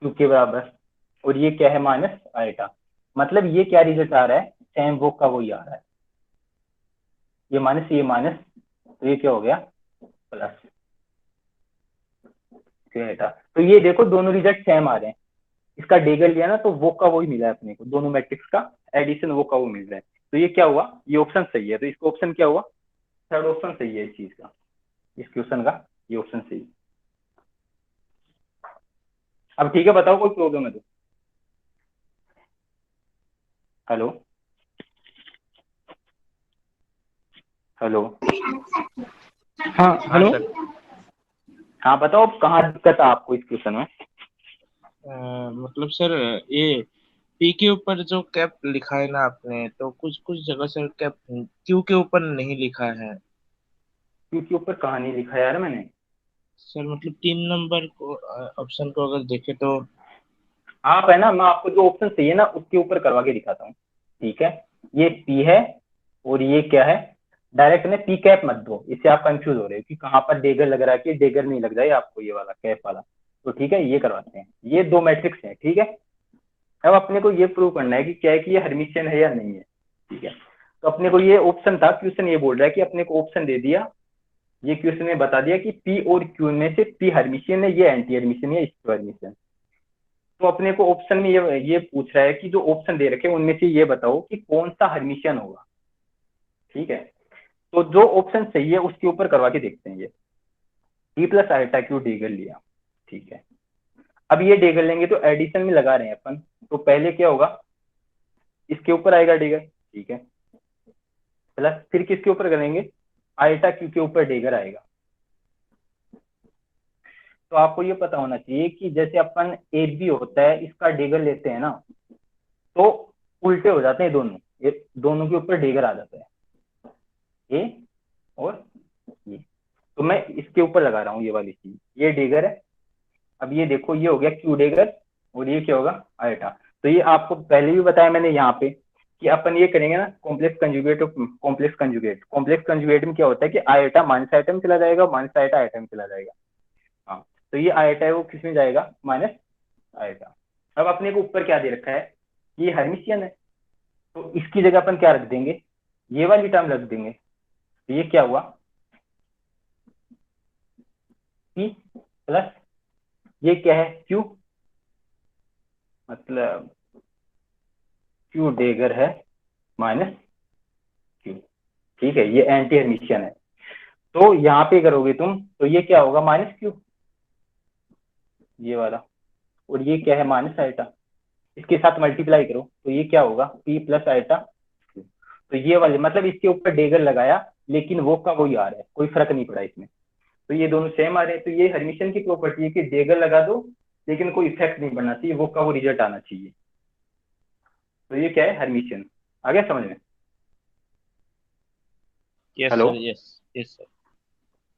क्यू के बराबर, और ये क्या है, माइनस आइटा। मतलब ये क्या रिजल्ट आ रहा है, सेम वो का वही आ रहा है, ये माइनस, तो ये क्या हो गया, प्लस आइटा। तो ये देखो दोनों रिजल्ट सेम आ रहे हैं। इसका डेगल लिया ना, तो वो का वही मिला है अपने को, दोनों मैट्रिक्स का एडिशन वो का वो मिल रहा है। तो ये क्या हुआ, ये ऑप्शन सही है। तो इसका ऑप्शन क्या हुआ, थर्ड ऑप्शन सही है इस चीज का, इस क्वेश्चन का ये ऑप्शन सही है। अब ठीक है, बताओ कोई प्रॉब्लम है तो। हेलो, हेलो, हाँ हाँ हेलो। सर। हाँ बताओ अब कहाँ दिक्कत है आपको इस क्वेश्चन में। मतलब सर ये पी के ऊपर जो कैप लिखा है ना आपने, तो कुछ कुछ जगह सर कैप क्यू के ऊपर नहीं लिखा है। क्यू के ऊपर कहाँ नहीं लिखा यार मैंने। सर मतलब 3 नंबर को ऑप्शन को अगर देखे तो। आप है ना, मैं आपको जो ऑप्शन चाहिए ना उसके ऊपर करवा के दिखाता हूँ, ठीक है। ये पी है और ये क्या है, डायरेक्ट में पी कैप मत दो, इससे आप कंफ्यूज हो रहे हो कि कहाँ पर डेगर लग रहा है, कि डेगर नहीं लग जाए आपको ये वाला कैप वाला। तो ठीक है, ये करवाते हैं, ये दो मैट्रिक्स हैं, ठीक है। अब अपने को ये प्रूव करना है कि क्या है कि ये हर्मिशियन है या नहीं है, ठीक है। तो अपने को ये ऑप्शन था, क्वेश्चन ये बोल रहा है कि अपने को ऑप्शन दे दिया, ये क्वेश्चन में बता दिया कि पी और क्यू में से पी हर्मिशियन है, ये एंटी हर्मिशियन है, स्क्यू हर्मिशियन। तो अपने को ऑप्शन में ये पूछ रहा है कि जो ऑप्शन दे रखे उनमें से ये बताओ कि कौन सा हर्मिशियन होगा, ठीक है। तो जो ऑप्शन सही है उसके ऊपर करवा के देखते हैं। ये टी प्लस आइटा क्यू डेगर लिया, ठीक है। अब ये डेगर लेंगे तो एडिशन में लगा रहे हैं अपन, तो पहले क्या होगा, इसके ऊपर आएगा डेगर, ठीक है, प्लस फिर किसके ऊपर करेंगे, आइटा क्यू के ऊपर डेगर आएगा। तो आपको ये पता होना चाहिए कि जैसे अपन ए बी होता है, इसका डेगर लेते हैं ना, तो उल्टे हो जाते हैं दोनों, ये दोनों के ऊपर डेगर आ जाता है, ए और ये। तो मैं इसके ऊपर लगा रहा हूँ ये वाली चीज, ये डेगर है। अब ये देखो, ये हो गया क्यू डेगर, और ये क्या होगा, आयटा। तो ये आपको पहले भी बताया मैंने यहाँ पे कि अपन ये करेंगे ना कॉम्प्लेक्स कंजुगेट और कॉम्प्लेक्स कंजुगेट। कॉम्प्लेक्स कंजुगेट में क्या होता है कि आयटा माइनस आइटम चला जाएगा, माइनस आयटा आइटम चला जाएगा। हाँ, तो ये आयटा है वो किस में जाएगा, माइनस आयटा। अब अपने को ऊपर क्या दे रखा है, ये हर्मिशियन है, तो इसकी जगह अपन क्या रख देंगे, ये वाली टर्म रख देंगे। तो ये क्या हुआ, पी प्लस ये क्या है, क्यू, मतलब क्यू डेगर है माइनस क्यू। ठीक है, ये एंटी हर्मिशियन है। तो यहाँ पे करोगे तुम तो ये क्या होगा, माइनस क्यू, ये वाला, और ये क्या है, माइनस आइटा। इसके साथ मल्टीप्लाई करो तो ये क्या होगा, पी प्लस आइटा। तो ये वाले मतलब इसके ऊपर डेगर लगाया, लेकिन वो का वही आ रहा है, कोई फर्क नहीं पड़ा इसमें। तो ये दोनों सेम आ रहे हैं। तो ये हर्मिशियन की प्रॉपर्टी है कि डेगर लगा दो लेकिन कोई इफेक्ट नहीं पड़ना चाहिए, वो का वो रिजल्ट आना चाहिए। तो ये क्या है, हर्मिशियन। आ गया समझ में? Yes hello. Sir, yes yes sir.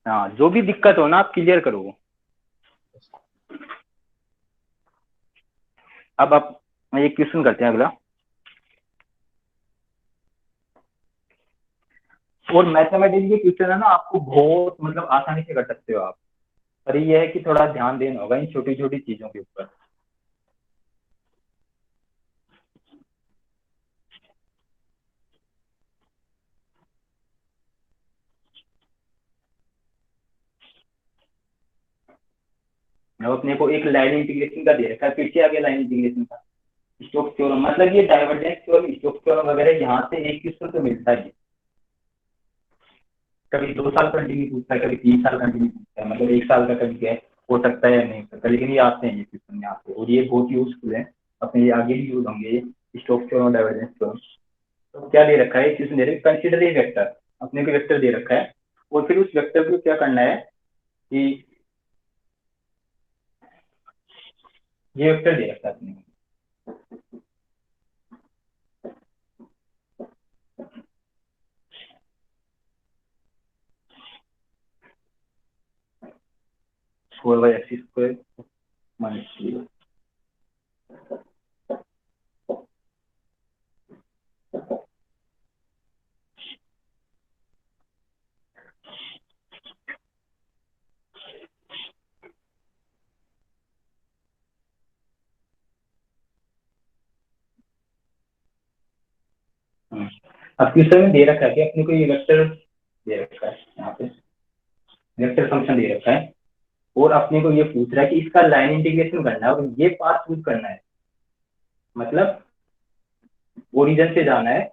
हाँ, जो भी दिक्कत हो ना आप क्लियर करो वो। अब आप एक क्वेश्चन करते हैं अगला। और मैथमेटिक्स के क्वेश्चन है ना, आपको बहुत मतलब आसानी से कर सकते हो आप, पर ये है कि थोड़ा ध्यान देना होगा इन छोटी छोटी चीजों के ऊपर। अब अपने को एक लाइन इंटीग्रेशन का दे रखा है, फिर से आ गया लाइन इंटीग्रेशन का। स्टोक्स थ्योरम मतलब ये डाइवर्जेंस थ्योरम, स्टोक्स थ्योरम वगैरह यहाँ से एक क्वेश्चन तो मिलता है। कभी 2 साल कंटिन्यू पूछता है, कभी 3 साल कंटिन्यू पूछता है, मतलब 1 साल का कभी क्या हो सकता है या नहीं हो सकता, लेकिन ये आते हैं ये क्वेश्चन यहाँ पे, और ये बहुत यूजफुल है अपने, ये आगे भी यूज होंगे ये स्टोक्स थ्योरम, डाइवर्जेंस थ्योरम। तो क्या दे रखा है, क्वेश्चन दे रखा है कंसीडर ए वेक्टर, अपने को वेक्टर दे रखा है, और फिर उस वेक्टर को क्या करना है कि ये वेक्टर दे रखा है अपने को, 4/x² माइनस 3। अब क्वेश्चन में दे रखा है कि अपने को ये वेक्टर दे रखा है, यहाँ पे वेक्टर फंक्शन दे रखा है, और अपने को ये पूछ रहा है कि इसका लाइन इंटीग्रेशन करना है, और ये पाथ चूज करना है, मतलब ओरिजिन से जाना है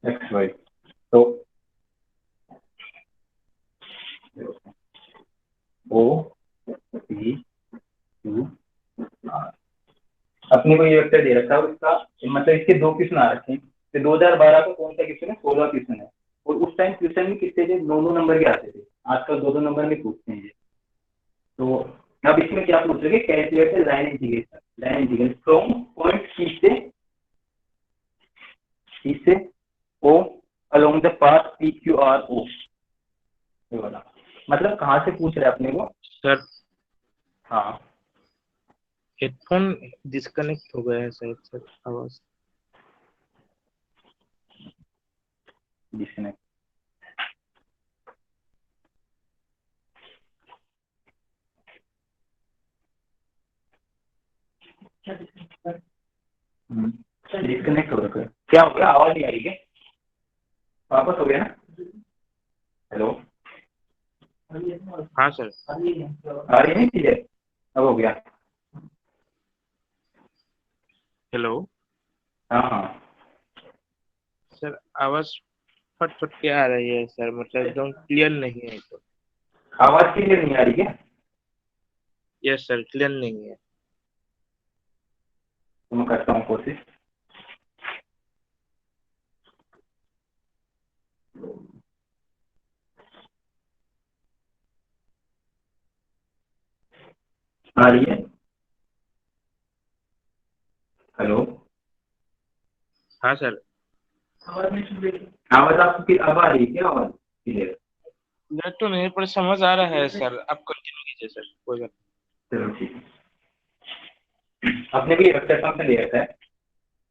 एक्स वाई। तो ओ पी क्यू आर, अपने को ये वेक्टर दे रखा है, और इसका मतलब इसके दो क्वेश्चन आ रखे हैं। तो 2012 का कौन सा क्वेश्चन है, 16 क्वेश्चन है, और उस टाइम क्वेश्चन में कितने थे, 9 नंबर के आते थे, आजकल 2 नंबर में पूछते हैं ये। तो अब इसमें क्या पूछ रहे, calculate line integration, line integration from point C से O along the path P Q R O, ये वाला मतलब कहाँ से पूछ रहे हैं अपने को। सर हाँ, हेडफोन डिस्कनेक्ट हो गया है शायद सर, आवाज। डिस्कनेक्ट। डिस्कनेक्ट हो रखा है, क्या हो गया, आवाज नहीं आ रही क्या, वापस हो गया ना? हेलो, हाँ सर। आ रही नहीं चीजें, अब हो गया। हेलो हाँ हाँ, सर, आवाज फट फट के आ रही है सर, मतलब एकदम क्लियर नहीं है तो। आवाज क्लियर नहीं आ रही क्या? यस सर, क्लियर नहीं है। तो मैं करता हूँ कोशिश। आ रही है? हेलो, हाँ सर। आवाज आपकी अब आ रही है क्या? आवाज क्लियर? मैं तो नहीं, पर समझ आ रहा है सर, आप कंटिन्यू कीजिए सर, कोई बात चलो ठीक है। अपने को ये वेक्टर फंक्शन ले रखा है।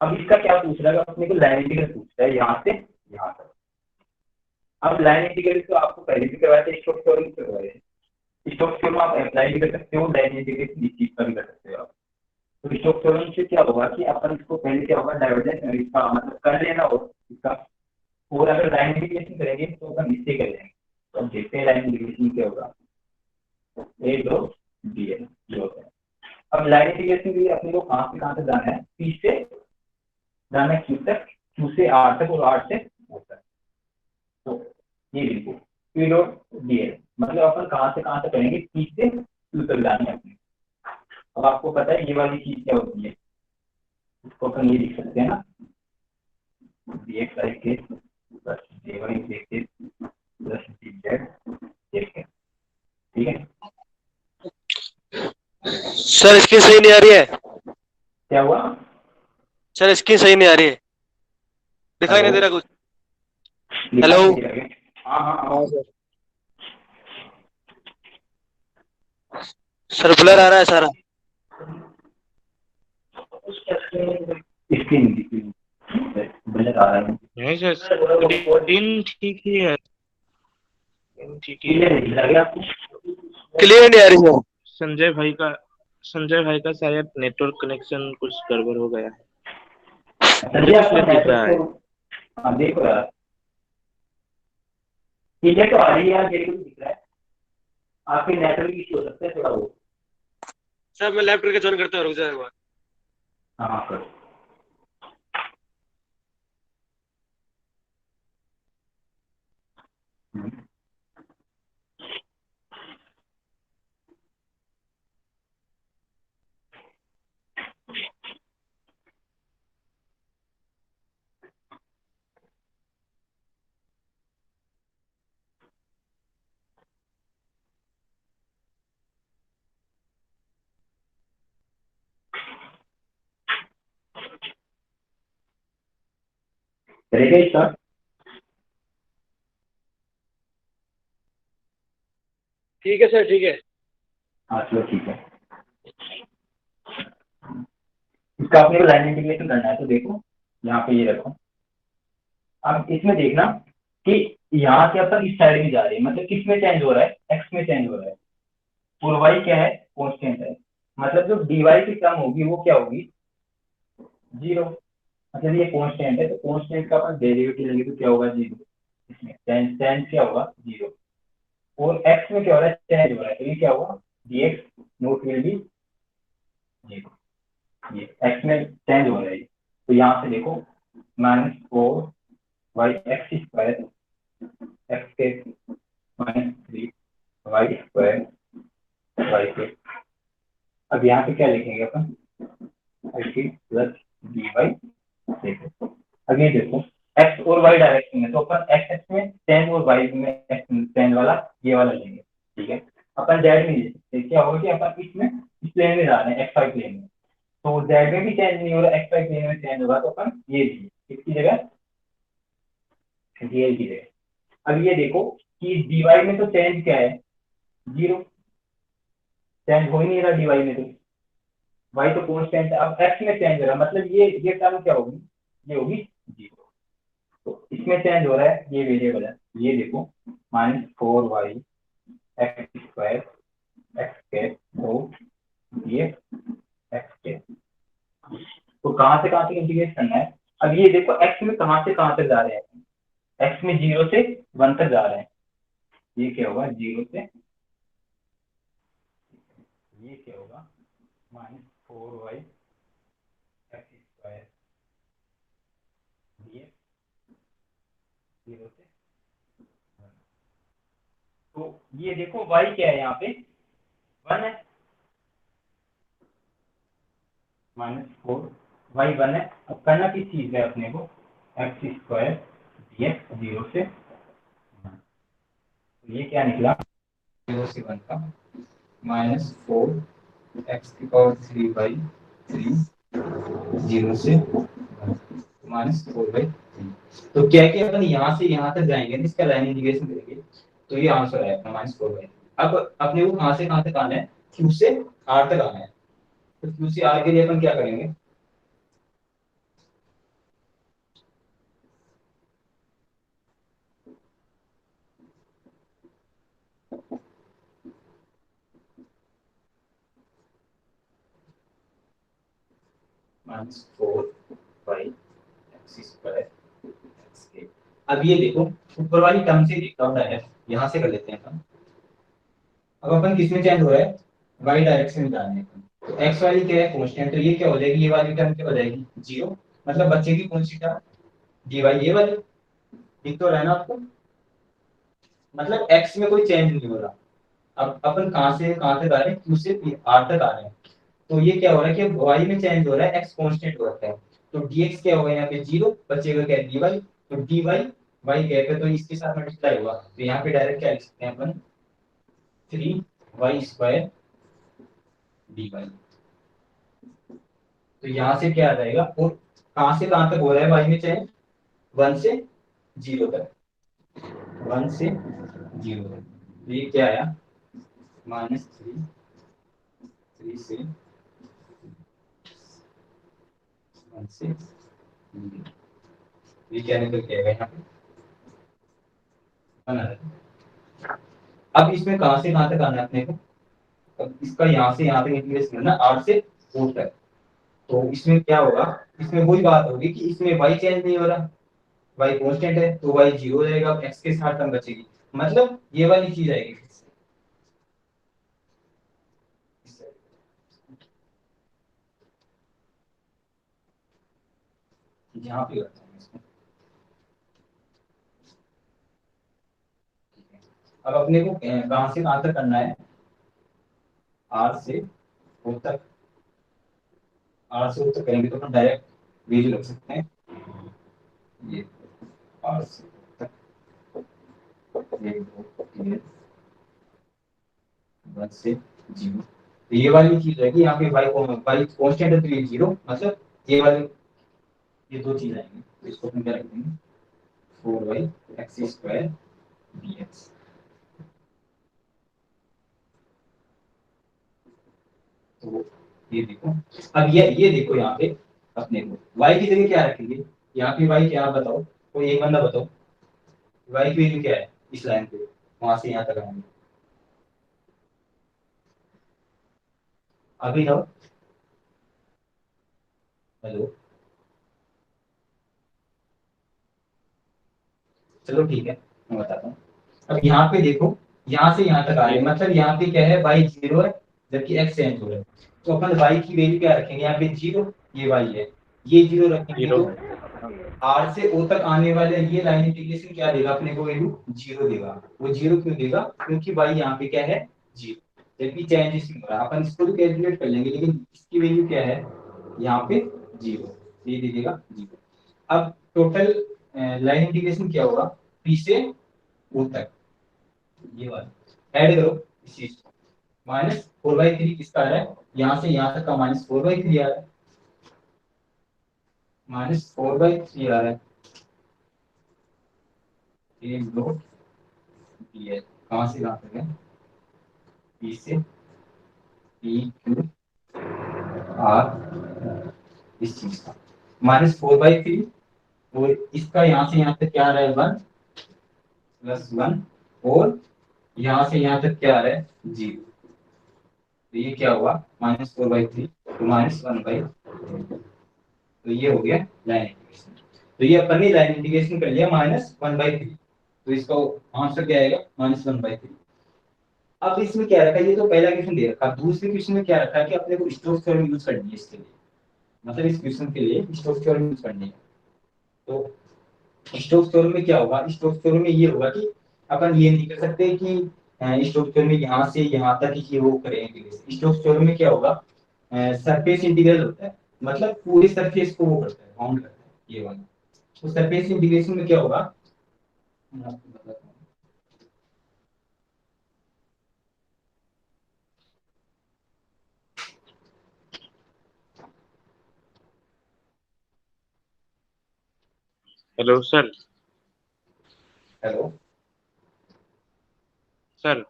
अब इसका क्या पूछ रहा है? अपने को लाइन इंटीग्रल पूछ रहा है यहाँ से यहाँ तक। अब लाइन इंटीग्रल तो आपको पहले भी करवाए थे, स्टोक्स थ्योरम करवाए थे। स्टोक्स थ्योरम आप अप्लाई भी कर सकते हो, लाइन इंटीग्रल इस चीज का भी कर सकते हो आप। तो स्टोक्स थ्योरम से क्या होगा कि अपन इसको पहले क्या होगा, डाइवर्जेंस इसका मतलब कर लेना हो इसका, और अगर लाइन इंटीग्रेशन करेंगे तो अपन इससे कर लेंगे। तो अब देखते हैं लाइन इंटीग्रेशन क्या होगा। ए दो डी एल ये होता है। अब लाइन इंटीग्रेशन के लिए अपने को कहाँ से जाना है? पी से जाना है क्यू तक, क्यू से आर तक और आर से ओ तक। तो ये देखो पी डॉट डी एल मतलब अपन कहाँ से करेंगे? पी से क्यू तक जाना है अपने। अब आपको पता है ये वाली चीज क्या होती है, इसको अपन ये लिख सकते हैं ना, डी एक्स आई के प्लस डी वाई के प्लस डी जेड ठीक है। सर स्क्रीन सही नहीं आ रही है। क्या हुआ? सर स्क्रीन सही नहीं आ रही है, दिखाई नहीं दे रहा कुछ। हेलो। हाँ हाँ सर, सर ब्लर आ रहा है सारा। स्क्रीन ब्लर आ रहा है। नहीं सर, स्क्रीन ठीक ही है, स्क्रीन ठीक ही है। लगे आपको? क्लियर नहीं आ रही है। संजय भाई का शायद नेटवर्क कनेक्शन कुछ गड़बड़ हो गया है, मुझे संजय तो आपका क्लियर दिख रहा है। नेटवर्क हाँ देखो यार, क्लियर तो आ रही है यार, मेरे को भी दिख रहा है। आपके नेटवर्क इश्यू हो सकता है थोड़ा वो। सर मैं लैपटॉप के ज्वाइन करता हूँ, रुक जाएगा। हाँ करो। करेगा इसका? ठीक है सर, ठीक है। हाँ चलो ठीक है। इसका अपने को लाइन इंटीग्रेशन करना है, तो देखो यहाँ पे ये रखो। अब इसमें देखना कि यहाँ से अपन इस साइड में जा रहे हैं, मतलब किस में चेंज हो रहा है? एक्स में चेंज हो रहा है। और वाई क्या है? कांस्टेंट है। मतलब जो डीवाई की टर्म होगी वो क्या होगी? जीरो। मतलब ये कांस्टेंट है, तो कांस्टेंट का अपन डेरिवेटिव लेंगे तो क्या होगा? जीरो। इसमें टेन क्या होगा? जीरो। और एक्स में क्या हो रहा है? चेंज हो रहा है, तो ये क्या होगा? dx note will be zero. ये एक्स में चेंज हो रहा है, तो यहाँ से देखो -4 वाई एक्स स्क्वायर एक्स के -3 वाई स्क्वायर वाई के। अब यहाँ पे क्या लिखेंगे अपन? X plus d y. देखो अब ये देखो एक्स और वाई डायरेक्शन में, तो अपन एक्स एक्स में टेन और वाई में टेन वाला ये वाला लेंगे। ठीक है। अपन जेड में ले सकते, क्या होगा कि अपन इसमें इस प्लेन में जा रहे हैं, एक्स वाई प्लेन में, तो जेड में भी चेंज नहीं हो रहा, एक्स वाई प्लेन में चेंज होगा, तो अपन ये लिए इसकी जगह डीएल की जगह। अब ये देखो कि डीवाई में तो चेंज क्या है? जीरो। चेंज हो ही नहीं रहा डीवाई में, तो वाई तो कांस्टेंट है। अब एक्स में चेंज हो रहा है, मतलब ये टर्म क्या होगी? ये होगी जीरो। तो इसमें चेंज हो रहा है, ये वेरिएबल है। ये देखो -4 वाई एक्स स्क्वायर एक्स के दो ये एक्स के। तो कहाँ से इंटीग्रेट करना है? अब ये देखो एक्स में कहाँ से कहाँ तक जा रहे हैं? एक्स में 0 से 1 तक जा रहे हैं। ये क्या होगा? 0 से ये क्या होगा? -4 वाई एक्स स्क्वायर ये 0 से 1। तो ये देखो वाई क्या है? यहाँ पे 1 है, -4 वाई 1 है। अब करना किस चीज है अपने को? एक्स स्क्वायर dx 0 से 1। तो ये क्या निकला? 0 से 1 का -4 एक्स की पावर 3/3 0 से -4/3। तो क्या कि अपन यहाँ से यहाँ तक जाएंगे, इसका लाइन इंटीग्रेशन करेंगे तो ये आंसर है अपना -4/3। अब अपने को कहाँ से कहाँ तक आना है, क्यू से आर तक आना है। तो क्यू से आर के लिए अपन क्या करेंगे, -4/x²। अब ये देखो ऊपर वाली टर्म से देखता हूँ डायरेक्ट, यहाँ से कर लेते हैं अपन। अब अपन किसमें चेंज हो रहा है, वाई डायरेक्शन में जाने हैं। तो एक्स वाली क्या है कांस्टेंट, तो ये क्या हो जाएगी, ये वाली टर्म क्या हो जाएगी 0, मतलब बच्चे की कौन सी टर्म, डी वाई ये वाली। दिख तो रहा है ना आपको, मतलब एक्स में कोई चेंज नहीं हो रहा। अब अपन कहाँ से कहाँ तक आ रहे हैं, क्यू से आर तक आ रहे हैं। तो ये क्या हो रहा है कि वाई में चेंज हो रहा है, एक्स कांस्टेंट हो रहा है। तो dx क्या होगा यहाँ पे 0, बचेगा क्या dy। तो dy y गैप है तो इसके साथ मल्टीप्लाई हुआ, तो यहाँ पे डायरेक्ट क्या लिख सकते हैं अपन 3y² dy। तो यहाँ से क्या आ जाएगा, और कहाँ से कहाँ तक हो रहा है y में चेंज, 1 से 0 तक, 1 से 0 तक। तो ये क्या आया -3, 3 से 1 से 0। ये क्या निकल के आएगा यहाँ पे बना है। अब इसमें कहाँ से कहाँ तक आना है अपने को, अब इसका यहाँ से यहाँ तक इंटीग्रेशन करना 8 से 4 तक। तो इसमें क्या होगा, इसमें वही बात होगी कि इसमें y चेंज नहीं हो रहा, y कांस्टेंट है तो y 0 हो जाएगा, x के साथ टर्म बचेगी, मतलब ये वाली चीज आएगी फिर से। यहाँ पे करते हैं इसको। अब अपने को कहाँ से कहाँ तक करना है, r से o तक, r से o तक करेंगे तो अपन डायरेक्ट वैल्यू रख सकते हैं, ये r से o तक, ये 1 से 0। तो ये वाली चीज है कि यहाँ पे y कांस्टेंट है तो ये 0, मतलब ये वाली ये दो चीज आएंगी। तो इसको अपन क्या रख देंगे 4y² dx। तो ये देखो, अब ये देखो यहाँ पे अपने को y की जगह क्या रखेंगे, यहाँ पे y क्या, आप बताओ, कोई एक बंदा बताओ y की वैल्यू क्या है इस लाइन पे, वहां से यहाँ तक आएंगे अभी जाओ। हेलो, चलो ठीक है मैं बताता हूँ। अब यहाँ पे देखो, यहाँ से यहाँ तक आ रहे हैं, मतलब यहाँ पे क्या है y 0 है जबकि x चेंज हो रहा है। तो अपन y की वैल्यू क्या रखेंगे, यहाँ पे 0, ये y है, ये 0 रखेंगे तो r से o तक आने वाले ये लाइन इंटीग्रेशन क्या देगा अपने को, वैल्यू 0 देगा। वो 0 क्यों देगा, क्योंकि y यहाँ पे क्या है 0, जबकि चेंज इसमें हो रहा है। अपन इसको भी कैलकुलेट कर लेंगे, लेकिन इसकी वैल्यू क्या है यहाँ पे 0, ये दे देगा 0। अब टोटल लाइन इंटीग्रेशन क्या होगा, p से o तक, ये वाला ऐड करो इस चीज को, -4/3 किसका आ रहा है, यहाँ से यहाँ तक का -4/3 आ रहा है, -4/3 आ रहा है। ये लोड ये कहाँ से कहाँ तक है, पी से पी क्यू आर, इस चीज का -4/3, और इसका यहाँ से यहाँ तक क्या आ रहा है 1 + 1, और यहाँ से यहाँ तक क्या आ रहा है 0। तो ये क्या हुआ -4/3 तो -1/, तो ये हो गया लाइन इंटीग्रेशन। तो ये अपन ने लाइन इंटीग्रेशन कर लिया -1/3, तो इसका आंसर क्या आएगा -1/3। अब इसमें क्या रखा है, ये तो पहला क्वेश्चन दे रखा, दूसरे क्वेश्चन में क्या रखा है कि अपने को स्टोक्स थ्योरम यूज करनी है इसके लिए, मतलब इस क्वेश्चन के लिए स्टोक्स थ्योरम यूज करनी है। तो स्टोक्स थ्योरम में क्या होगा, स्टोक्स थ्योरम में ये होगा कि अपन ये नहीं कर सकते कि स्टोक्स थ्योरम में यहाँ से यहाँ तक ही वो करेंगे। स्टोक्स थ्योरम में क्या होगा, सरफेस इंटीग्रल होता है, मतलब पूरे सरफेस को वो करता है, बाउंड करता है ये वाला। तो सरफेस इंटीग्रेशन में क्या होगा, मैं आपको बताता हूँ। Hello sir. हेलो। सर।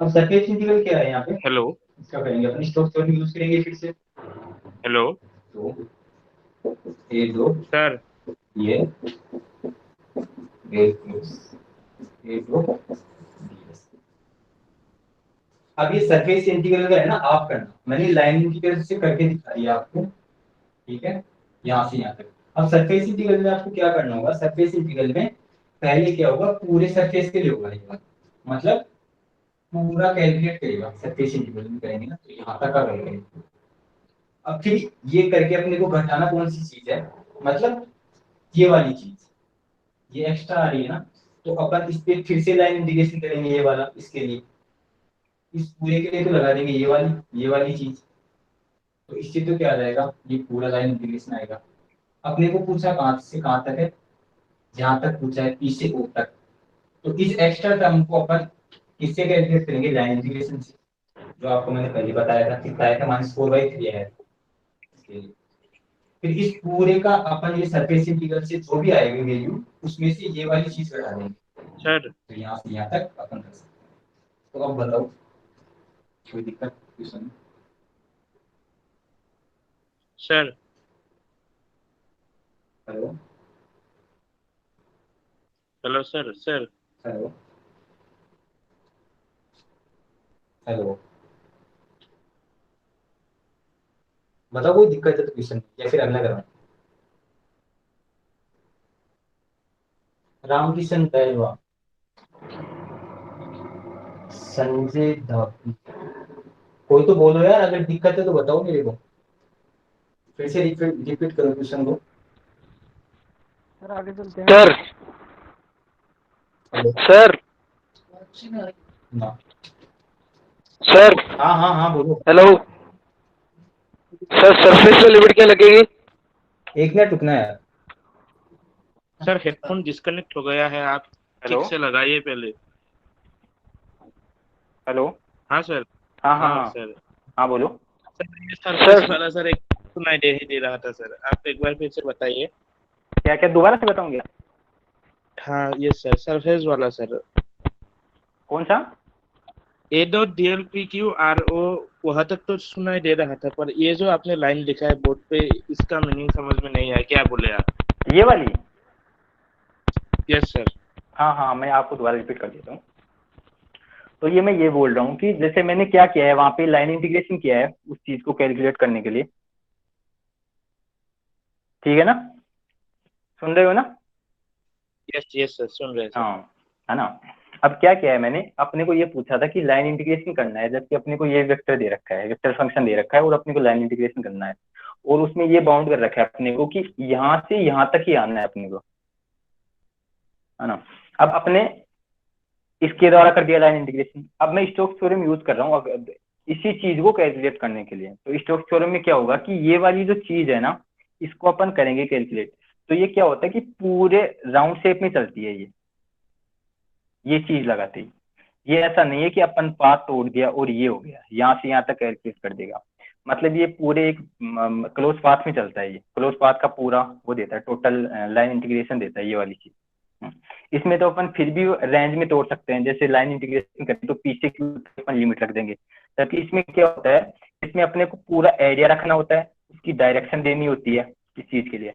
अब सरफेस इंटीग्रल क्या है यहाँ पे? हेलो। इसका करेंगे अपनी स्टोक्स थ्योरम यूज करेंगे फिर से। हेलो तो ए दो सर। ये ए प्लस ए दो ds। अब ये सरफेस इंटीग्रल का है ना, आप करना, मैंने लाइन इंटीग्रल से करके दिखा दिया आपको, ठीक है, यहाँ से यहाँ तक। अब सरफेस इंटीग्रल में आपको क्या करना होगा? सरफेस इंटीग्रल में पहले क्या होगा, पूरे सरफेस के लिए होगा ये बात, मतलब पूरा कैलकुलेट करेगा सरफेस इंटीग्रल में करेंगे ना, तो यहाँ तक का करेंगे। अब फिर ये करके अपने को घटाना कौन सी चीज है, मतलब ये वाली चीज, ये एक्स्ट्रा आ रही है ना, तो अपन इस पे फिर से लाइन इंटीग्रेशन करेंगे ये वाला, इसके लिए, इस पूरे के लिए तो लगा देंगे ये वाली चीज, तो इससे तो क्या आ जाएगा, ये पूरा लाइन इंटीग्रेशन आएगा। अपने को पूछा कहां से कहां तक है, जहां तक पूछा है पी से ओ तक, तो इस एक्स्ट्रा टर्म को अपन किससे कैलकुलेट करेंगे? लाइन इंटीग्रेशन से, जो आपको मैंने पहले बताया था, कितना आया था, -4/3 आया था इसके लिए। फिर इस पूरे का अपन ये सरफेस इंटीग्रल से जो भी आएगी वैल्यू, उसमें से ये वाली चीज घटा देंगे, सर। तो यहाँ से यहाँ तक अपन कर सकते हैं। तो अब बताओ, कोई दिक्कत क्वेश्चन में? Sir. Hello. Hello sir. Sir. Hello. Hello. बताओ कोई दिक्कत है तो क्वेश्चन, या फिर अगला करवाएं? रामकिशन पहलवान, संजय धापी, कोई तो बोलो यार, अगर दिक्कत है तो बताओ मेरे को, फिर से रिपीट करो क्वेश्चन को। सर आगे चलते हैं। सर। हेलो। सर। ना। सर। हाँ हाँ हाँ बोलो। हेलो। सर सरफेस में लिमिट क्या लगेगी? एक मिनट रुकना है यार। सर हेडफोन डिस्कनेक्ट हो गया है, आप हेलो। ठीक से लगाइए पहले। हेलो। हाँ सर। हाँ हाँ हाँ हाँ सर। हाँ बोलो। सर ये सरफेस सर। वाला सर एक सुनाई दे ही दे रहा था सर, आप एक बार फिर से बताइए। क्या क्या दोबारा से बताऊंगी? हाँ ये सर सरफेस वाला सर। कौन सा? A dot D L P Q R O, वहां तक तो सुनाई दे रहा था, पर ये जो आपने लाइन लिखा है बोर्ड पे, इसका मीनिंग समझ में नहीं आया, क्या बोले आप? ये वाली? Yes sir. हाँ हाँ, मैं आपको दोबारा रिपीट कर देता हूँ। तो ये मैं ये बोल रहा हूँ कि जैसे मैंने क्या किया है, वहां पे लाइन इंटीग्रेशन किया है उस चीज को कैलकुलेट करने के लिए, ठीक है ना, सुन रहे हो ना? यस यस सर, सुन रहे हैं सर। हाँ, है ना। अब क्या किया है मैंने, अपने को ये पूछा था कि लाइन इंटीग्रेशन करना है, जबकि अपने को ये वेक्टर दे रखा है, वेक्टर फंक्शन दे रखा है, और अपने को लाइन इंटीग्रेशन करना है, और उसमें ये बाउंड कर रखा है अपने को कि यहाँ से यहाँ तक ही आना है अपने को, है ना। अब अपने इसके द्वारा कर दिया लाइन इंटीग्रेशन। अब मैं स्टोक्स थ्योरम यूज कर रहा हूँ इसी चीज को कैलकुलेट करने के लिए। तो स्टोक्स थ्योरम में क्या होगा कि ये वाली जो चीज है ना, इसको अपन करेंगे कैलकुलेट। तो ये क्या होता है कि पूरे राउंड शेप में चलती है ये चीज लगाते ही। ये ऐसा नहीं है कि अपन पाथ तोड़ दिया और ये हो गया, यहाँ से यहाँ तक कैलकुलेट कर देगा। मतलब ये पूरे एक क्लोज पाथ में चलता है, ये क्लोज पाथ का पूरा वो देता है, टोटल लाइन इंटीग्रेशन देता है ये वाली चीज। इसमें तो अपन फिर भी रेंज में तोड़ सकते हैं, जैसे लाइन इंटीग्रेशन करें तो पीछे की अपन लिमिट रख देंगे। जबकि इसमें क्या होता है, इसमें अपने को पूरा एरिया रखना होता है, इसकी डायरेक्शन देनी होती है इस चीज के लिए,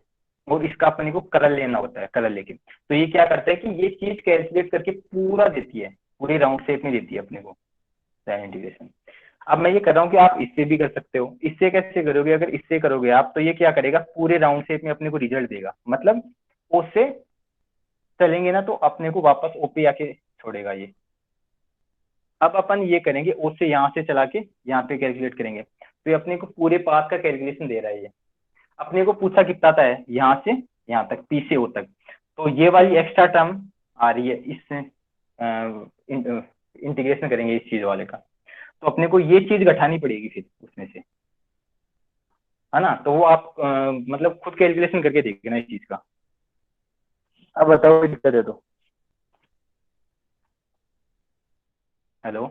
और इसका अपने को कलर लेना होता है, कलर लेके। तो ये क्या करता है कि ये चीज कैलकुलेट करके पूरा देती है, पूरे राउंड शेप में देती है अपने को लाइन इंटीग्रेशन। अब मैं ये कर रहा हूँ कि आप इससे भी कर सकते हो। इससे कैसे करोगे? अगर इससे करोगे आप, तो ये क्या करेगा, पूरे राउंड शेप में अपने को रिजल्ट देगा, मतलब उससे चलेंगे ना तो अपने को वापस ओपी आके छोड़ेगा ये। अब अपन ये करेंगे, ओ से यहाँ से चला के यहाँ पे कैलकुलेट करेंगे, तो ये अपने को पूरे पाथ का कैलकुलेशन दे रहा है ये। अपने को पूछा कितना था है, यहाँ से यहाँ तक, पी से ओ तक। तो ये वाली एक्स्ट्रा टर्म आ रही है, इससे इंटीग्रेशन करेंगे इस चीज वाले का, तो अपने को ये चीज घटानी पड़ेगी फिर उसमें से, है ना। तो वो आप मतलब खुद कैलकुलेशन करके देखिए ना इस चीज का। अब बताओ कोई दिक्कत है तो। हेलो।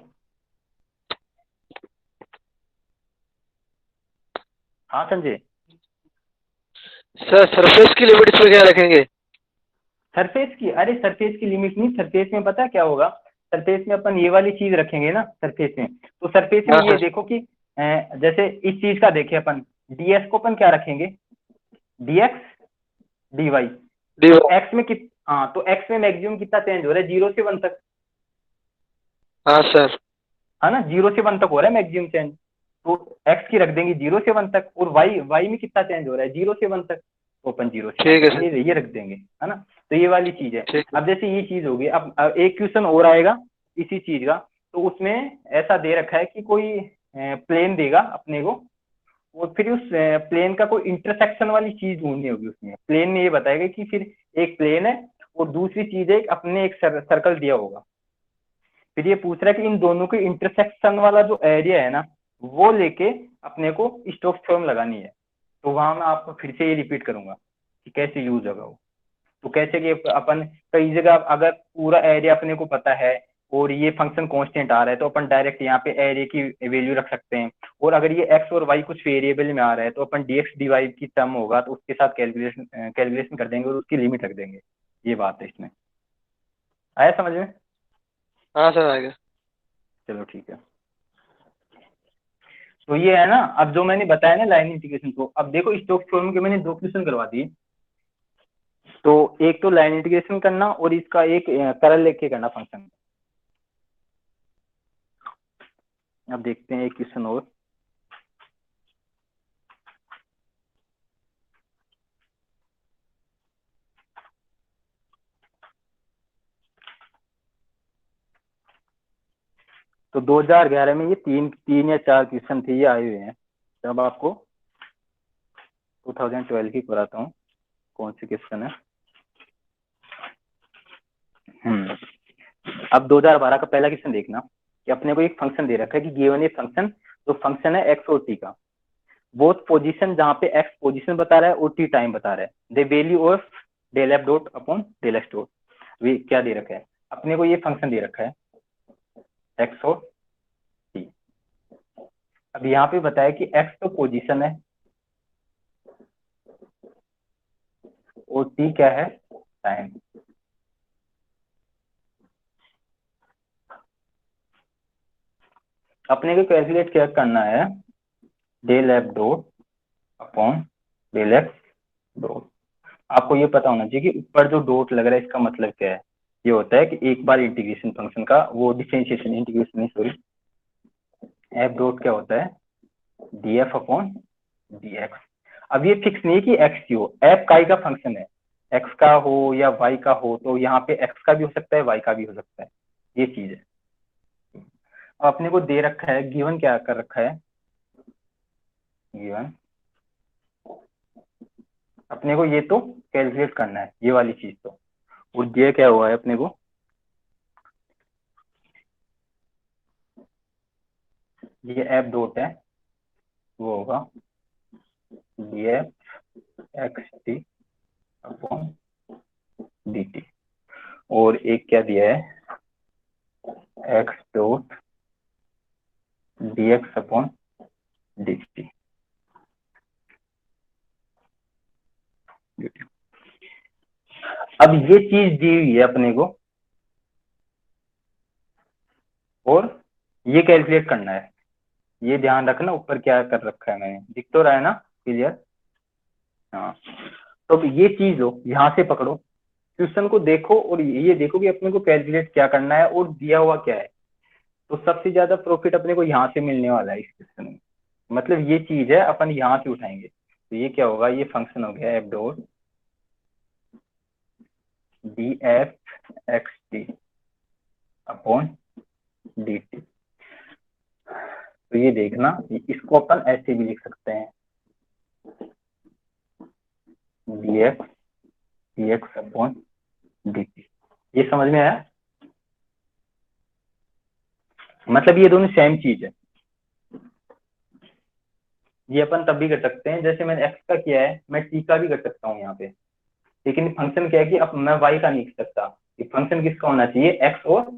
हाँ संजय। सर सरफेस की लिमिट इसमें क्या रखेंगे? सरफेस की, अरे सरफेस की लिमिट नहीं, सरफेस में पता क्या होगा, सरफेस में अपन ये वाली चीज रखेंगे ना सरफेस में, तो सरफेस में हाँ ये सर। देखो कि जैसे इस चीज का देखे अपन, डीएस को अपन क्या रखेंगे, डीएक्स डीवाई। डी तो एक्स में हाँ, तो एक्स में मैक्सिमम कितना चेंज हो रहा है, 0 से 1 तक, हाँ सर। है ना, 0 से 1 तक हो रहा है मैक्सिमम चेंज। तो एक्स की रख देंगे 0 से 1 तक, और वाई में कितना चेंज हो रहा है, 0 से 1 तक, तो अपन 0 से 1 ठीक है तक सर। ये रख देंगे, है ना। तो ये वाली चीज है। ठीक है। अब जैसे ये चीज होगी, अब एक क्वेश्चन और आएगा इसी चीज का, तो उसमें ऐसा दे रखा है कि कोई प्लेन देगा अपने को, और फिर उस प्लेन का कोई इंटरसेक्शन वाली चीज ढूंढनी होगी उसमें। प्लेन में ये बताएगा कि फिर एक प्लेन है और दूसरी चीज है, अपने एक सर्कल दिया होगा, फिर ये पूछ रहा है कि इन दोनों के इंटरसेक्शन वाला जो एरिया है ना, वो लेके अपने को स्टोक्स थ्योरम लगानी है। तो वहां मैं आपको फिर से ये रिपीट करूंगा कि कैसे यूज होगा वो। तो कैसे कि अपन कई जगह अगर पूरा एरिया अपने को पता है और ये फंक्शन कांस्टेंट आ रहा है, तो अपन डायरेक्ट यहाँ पे एरिया की वैल्यू रख सकते हैं। और अगर ये एक्स और वाई कुछ वेरिएबल में आ रहा है, तो अपन डीएक्स डीवाई की टर्म होगा, तो उसके साथ कैलकुलेशन कर देंगे और उसकी लिमिट रख देंगे। ये बात है इसमें, आया समझ में? हाँ सर, आ गया। चलो ठीक है। तो ये है ना, अब जो मैंने बताया ना लाइन इंटीग्रेशन को, अब देखो स्टोक्स थ्योरम के मैंने 2 क्वेश्चन करवा दिए। तो एक तो लाइन इंटीग्रेशन करना, और इसका एक कर्ल लेके करना फंक्शन। अब देखते हैं एक क्वेश्चन और। तो 2011 में ये तीन या 4 क्वेश्चन थे, ये आए हुए हैं। अब आपको 2012 की कराता हूँ, कौन से क्वेश्चन है। अब 2012 का पहला क्वेश्चन देखना कि अपने को एक फंक्शन दे रखा है कि गिवन ए फंक्शन, जो फंक्शन है एक्स और टी का, बोथ पोजीशन, जहां पे एक्स पोजीशन बता रहा है और टी टाइम बता रहा है, the value of del f dot upon del x dot. वे क्या दे रखा है अपने को, ये फंक्शन दे रखा है एक्स और टी। अब यहाँ पे बताया कि एक्स तो पोजीशन है और टी क्या है, टाइम। अपने को कैलकुलेट क्या करना है, del f dot upon del x dot. आपको ये पता होना चाहिए कि ऊपर जो डॉट लग रहा है इसका मतलब क्या है। ये होता है कि एक बार इंटीग्रेशन फंक्शन का, वो डिफरेंशिएशन, इंटीग्रेशन नहीं सॉरी, एफ डॉट क्या होता है, D F upon d x. अब ये फिक्स नहीं है कि एक्स की हो, एफ काई का फंक्शन है, एक्स का हो या वाई का हो, तो यहाँ पे एक्स का भी हो सकता है, वाई का भी हो सकता है, ये चीज है। अब अपने को दे रखा है, गिवन क्या कर रखा है, गिवन अपने को ये तो कैलकुलेट करना है ये वाली चीज तो, और ये क्या हुआ है अपने को, ये एफ डॉट है, वो होगा D f x t upon d T, और एक क्या दिया है, x dot D x upon d T. अब ये चीज दी हुई है अपने को, और ये कैलकुलेट करना है। ये ध्यान रखना ऊपर क्या कर रखा है मैंने, दिख तो रहा है ना, क्लियर? हाँ। तो ये चीज लो, यहाँ से पकड़ो, क्वेश्चन को देखो और ये देखो कि अपने को कैलकुलेट क्या करना है और दिया हुआ क्या है। तो सबसे ज्यादा प्रॉफिट अपने को यहाँ से मिलने वाला है इस क्वेश्चन में, मतलब ये चीज है अपन यहाँ से उठाएंगे। तो ये क्या होगा, ये फंक्शन हो गया F dot D f x t upon d T. तो ये देखना, इसको अपन ऐसे भी लिख सकते हैं, D x d x upon d T. ये समझ में आया, मतलब ये दोनों सेम चीज है। ये अपन तब भी कर सकते हैं, जैसे मैंने एक्स का किया है मैं टी का भी कर सकता हूँ यहाँ पे, लेकिन फंक्शन क्या है कि अब मैं वाई का नहीं कर सकता। ये फंक्शन किसका होना चाहिए, एक्स और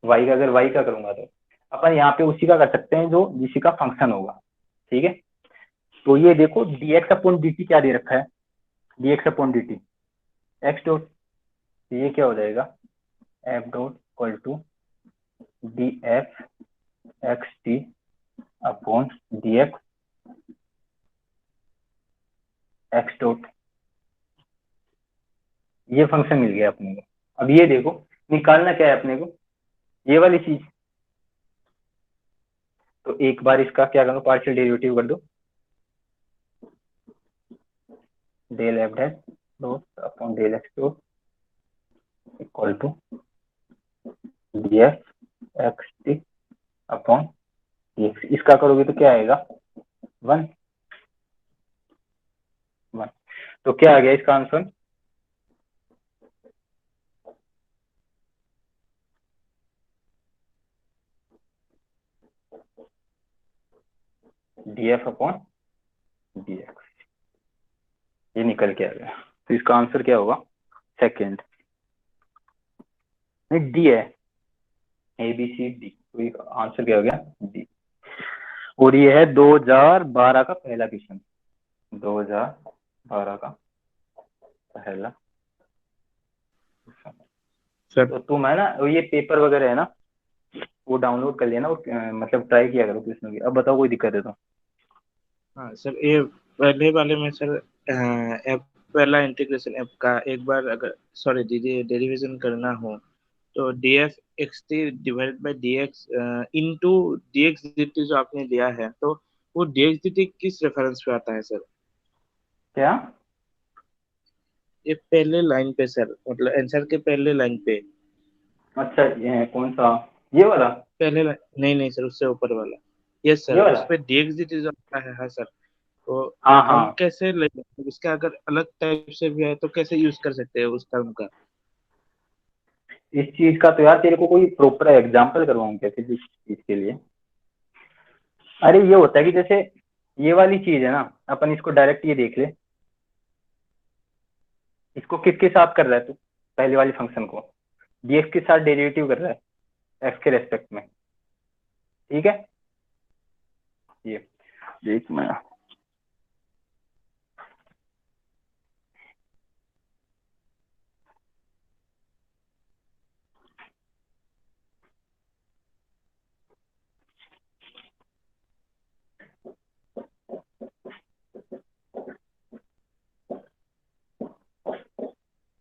वाई का। अगर वाई का करूंगा तो अपन यहाँ पे उसी का कर सकते हैं जो जिसी का फंक्शन होगा, ठीक है। तो ये देखो d x upon d t क्या दे रखा है, dx अपॉन dt x डॉट, ये क्या हो जाएगा f dot equal to df x t upon dx x dot, ये फंक्शन मिल गया अपने को। अब ये देखो निकालना क्या है अपने को, ये वाली चीज। तो एक बार इसका क्या करो, पार्शियल डेरिवेटिव कर दो, del f dash dot upon del x dot equal to d f x t upon d x. इसका करोगे तो क्या आएगा 1 1। तो क्या आ गया इसका answer, D F upon d x, ये निकल के आ गया। तो इसका आंसर क्या होगा सेकेंड, डी है, ए बी सी डी, तो आंसर क्या हो गया डी। और ये है 2012 का पहला क्वेश्चन, 2012 का पहला। सर तो तुम है ना ये पेपर वगैरह है ना वो डाउनलोड कर लेना और मतलब ट्राई किया करो क्वेश्चनों की। अब बताओ कोई दिक्कत है तो। हाँ सर, ये पहले वाले में सर ऐप पहला इंटीग्रेशन ऐप का एक बार अगर सॉरी दीजिए डेरिवेशन करना हो तो D f x T divided by D x into D x D T जो आपने दिया है, तो वो डी एक्स डी टी किस रेफरेंस पे आता है सर? क्या ये पहले लाइन पे सर, मतलब आंसर के पहले लाइन पे। अच्छा ये कौन सा, ये वाला, पहले लाइन नहीं नहीं सर, उससे ऊपर वाला। यस ये सर, वाला। उस पे डी एक्स डी टी जो आता है। हाँ सर, तो हाँ हम हाँ, कैसे इसका अगर अलग टाइप से भी है तो कैसे यूज कर सकते हैं उस टर्म का? इस चीज का तो यार तेरे को कोई प्रॉपर एग्जांपल करवाऊं क्या किसी चीज के लिए। अरे ये होता है कि जैसे ये वाली चीज है ना, अपन इसको डायरेक्ट ये देख ले, इसको किसके साथ कर रहा है तू, पहले वाली फंक्शन को dx के साथ डेरिवेटिव कर रहा है x के रेस्पेक्ट में, ठीक है। ये देख मैं,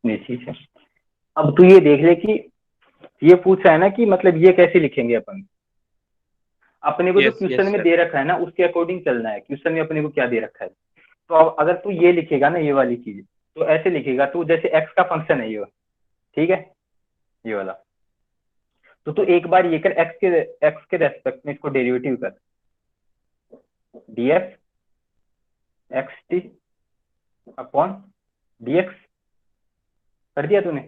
ये चीज है। अब तू ये देख ले कि ये पूछ रहा है ना कि मतलब ये कैसे लिखेंगे अपन, अपने को जो यस क्वेश्चन यस में सर। दे रखा है ना उसके अकॉर्डिंग चलना है। क्वेश्चन में अपने को क्या दे रखा है, तो अब अगर तू ये लिखेगा ना ये वाली चीज, तो ऐसे लिखेगा तू जैसे x का फंक्शन है ये, ठीक है, ये वाला। तो तू एक बार ये कर, x के रेस्पेक्ट में इसको डेरिवेटिव कर, df x t upon dx, कर दिया तूने।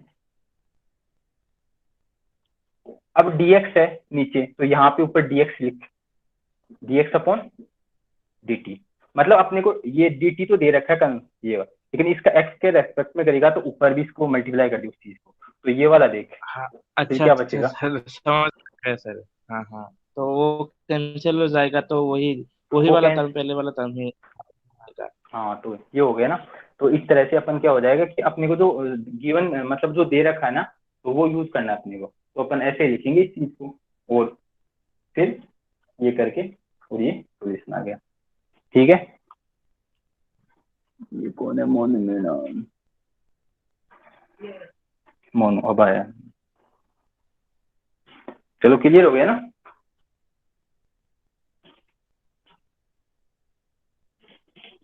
अब dx है नीचे तो यहाँ पे ऊपर dx लिख, dx अपॉन dt, मतलब अपने को ये dt तो दे रखा है कन ये वाला, लेकिन इसका x के रेस्पेक्ट में करेगा तो ऊपर भी इसको मल्टीप्लाई कर दी उस चीज को, तो ये वाला देख हाँ फिर अच्छा क्या अच्छा बचेगा। सर, समझ गया सर। हाँ हाँ, तो वो कैंसिल हो जाएगा, तो वही वही वो वाला कैन टर्म, पहले वाला टर्म ही आएगा। हाँ तो ये हो गया ना। तो इस तरह से अपन क्या हो जाएगा कि अपने को जो गिवन मतलब जो दे रखा है ना तो वो यूज करना है अपने को, तो अपन ऐसे ही लिखेंगे इस चीज को, और फिर ये करके, और ये सोल्यूशन आ गया, ठीक है। ये कौन है, मोन मीना, मोनो अब आया। चलो क्लियर हो गया ना।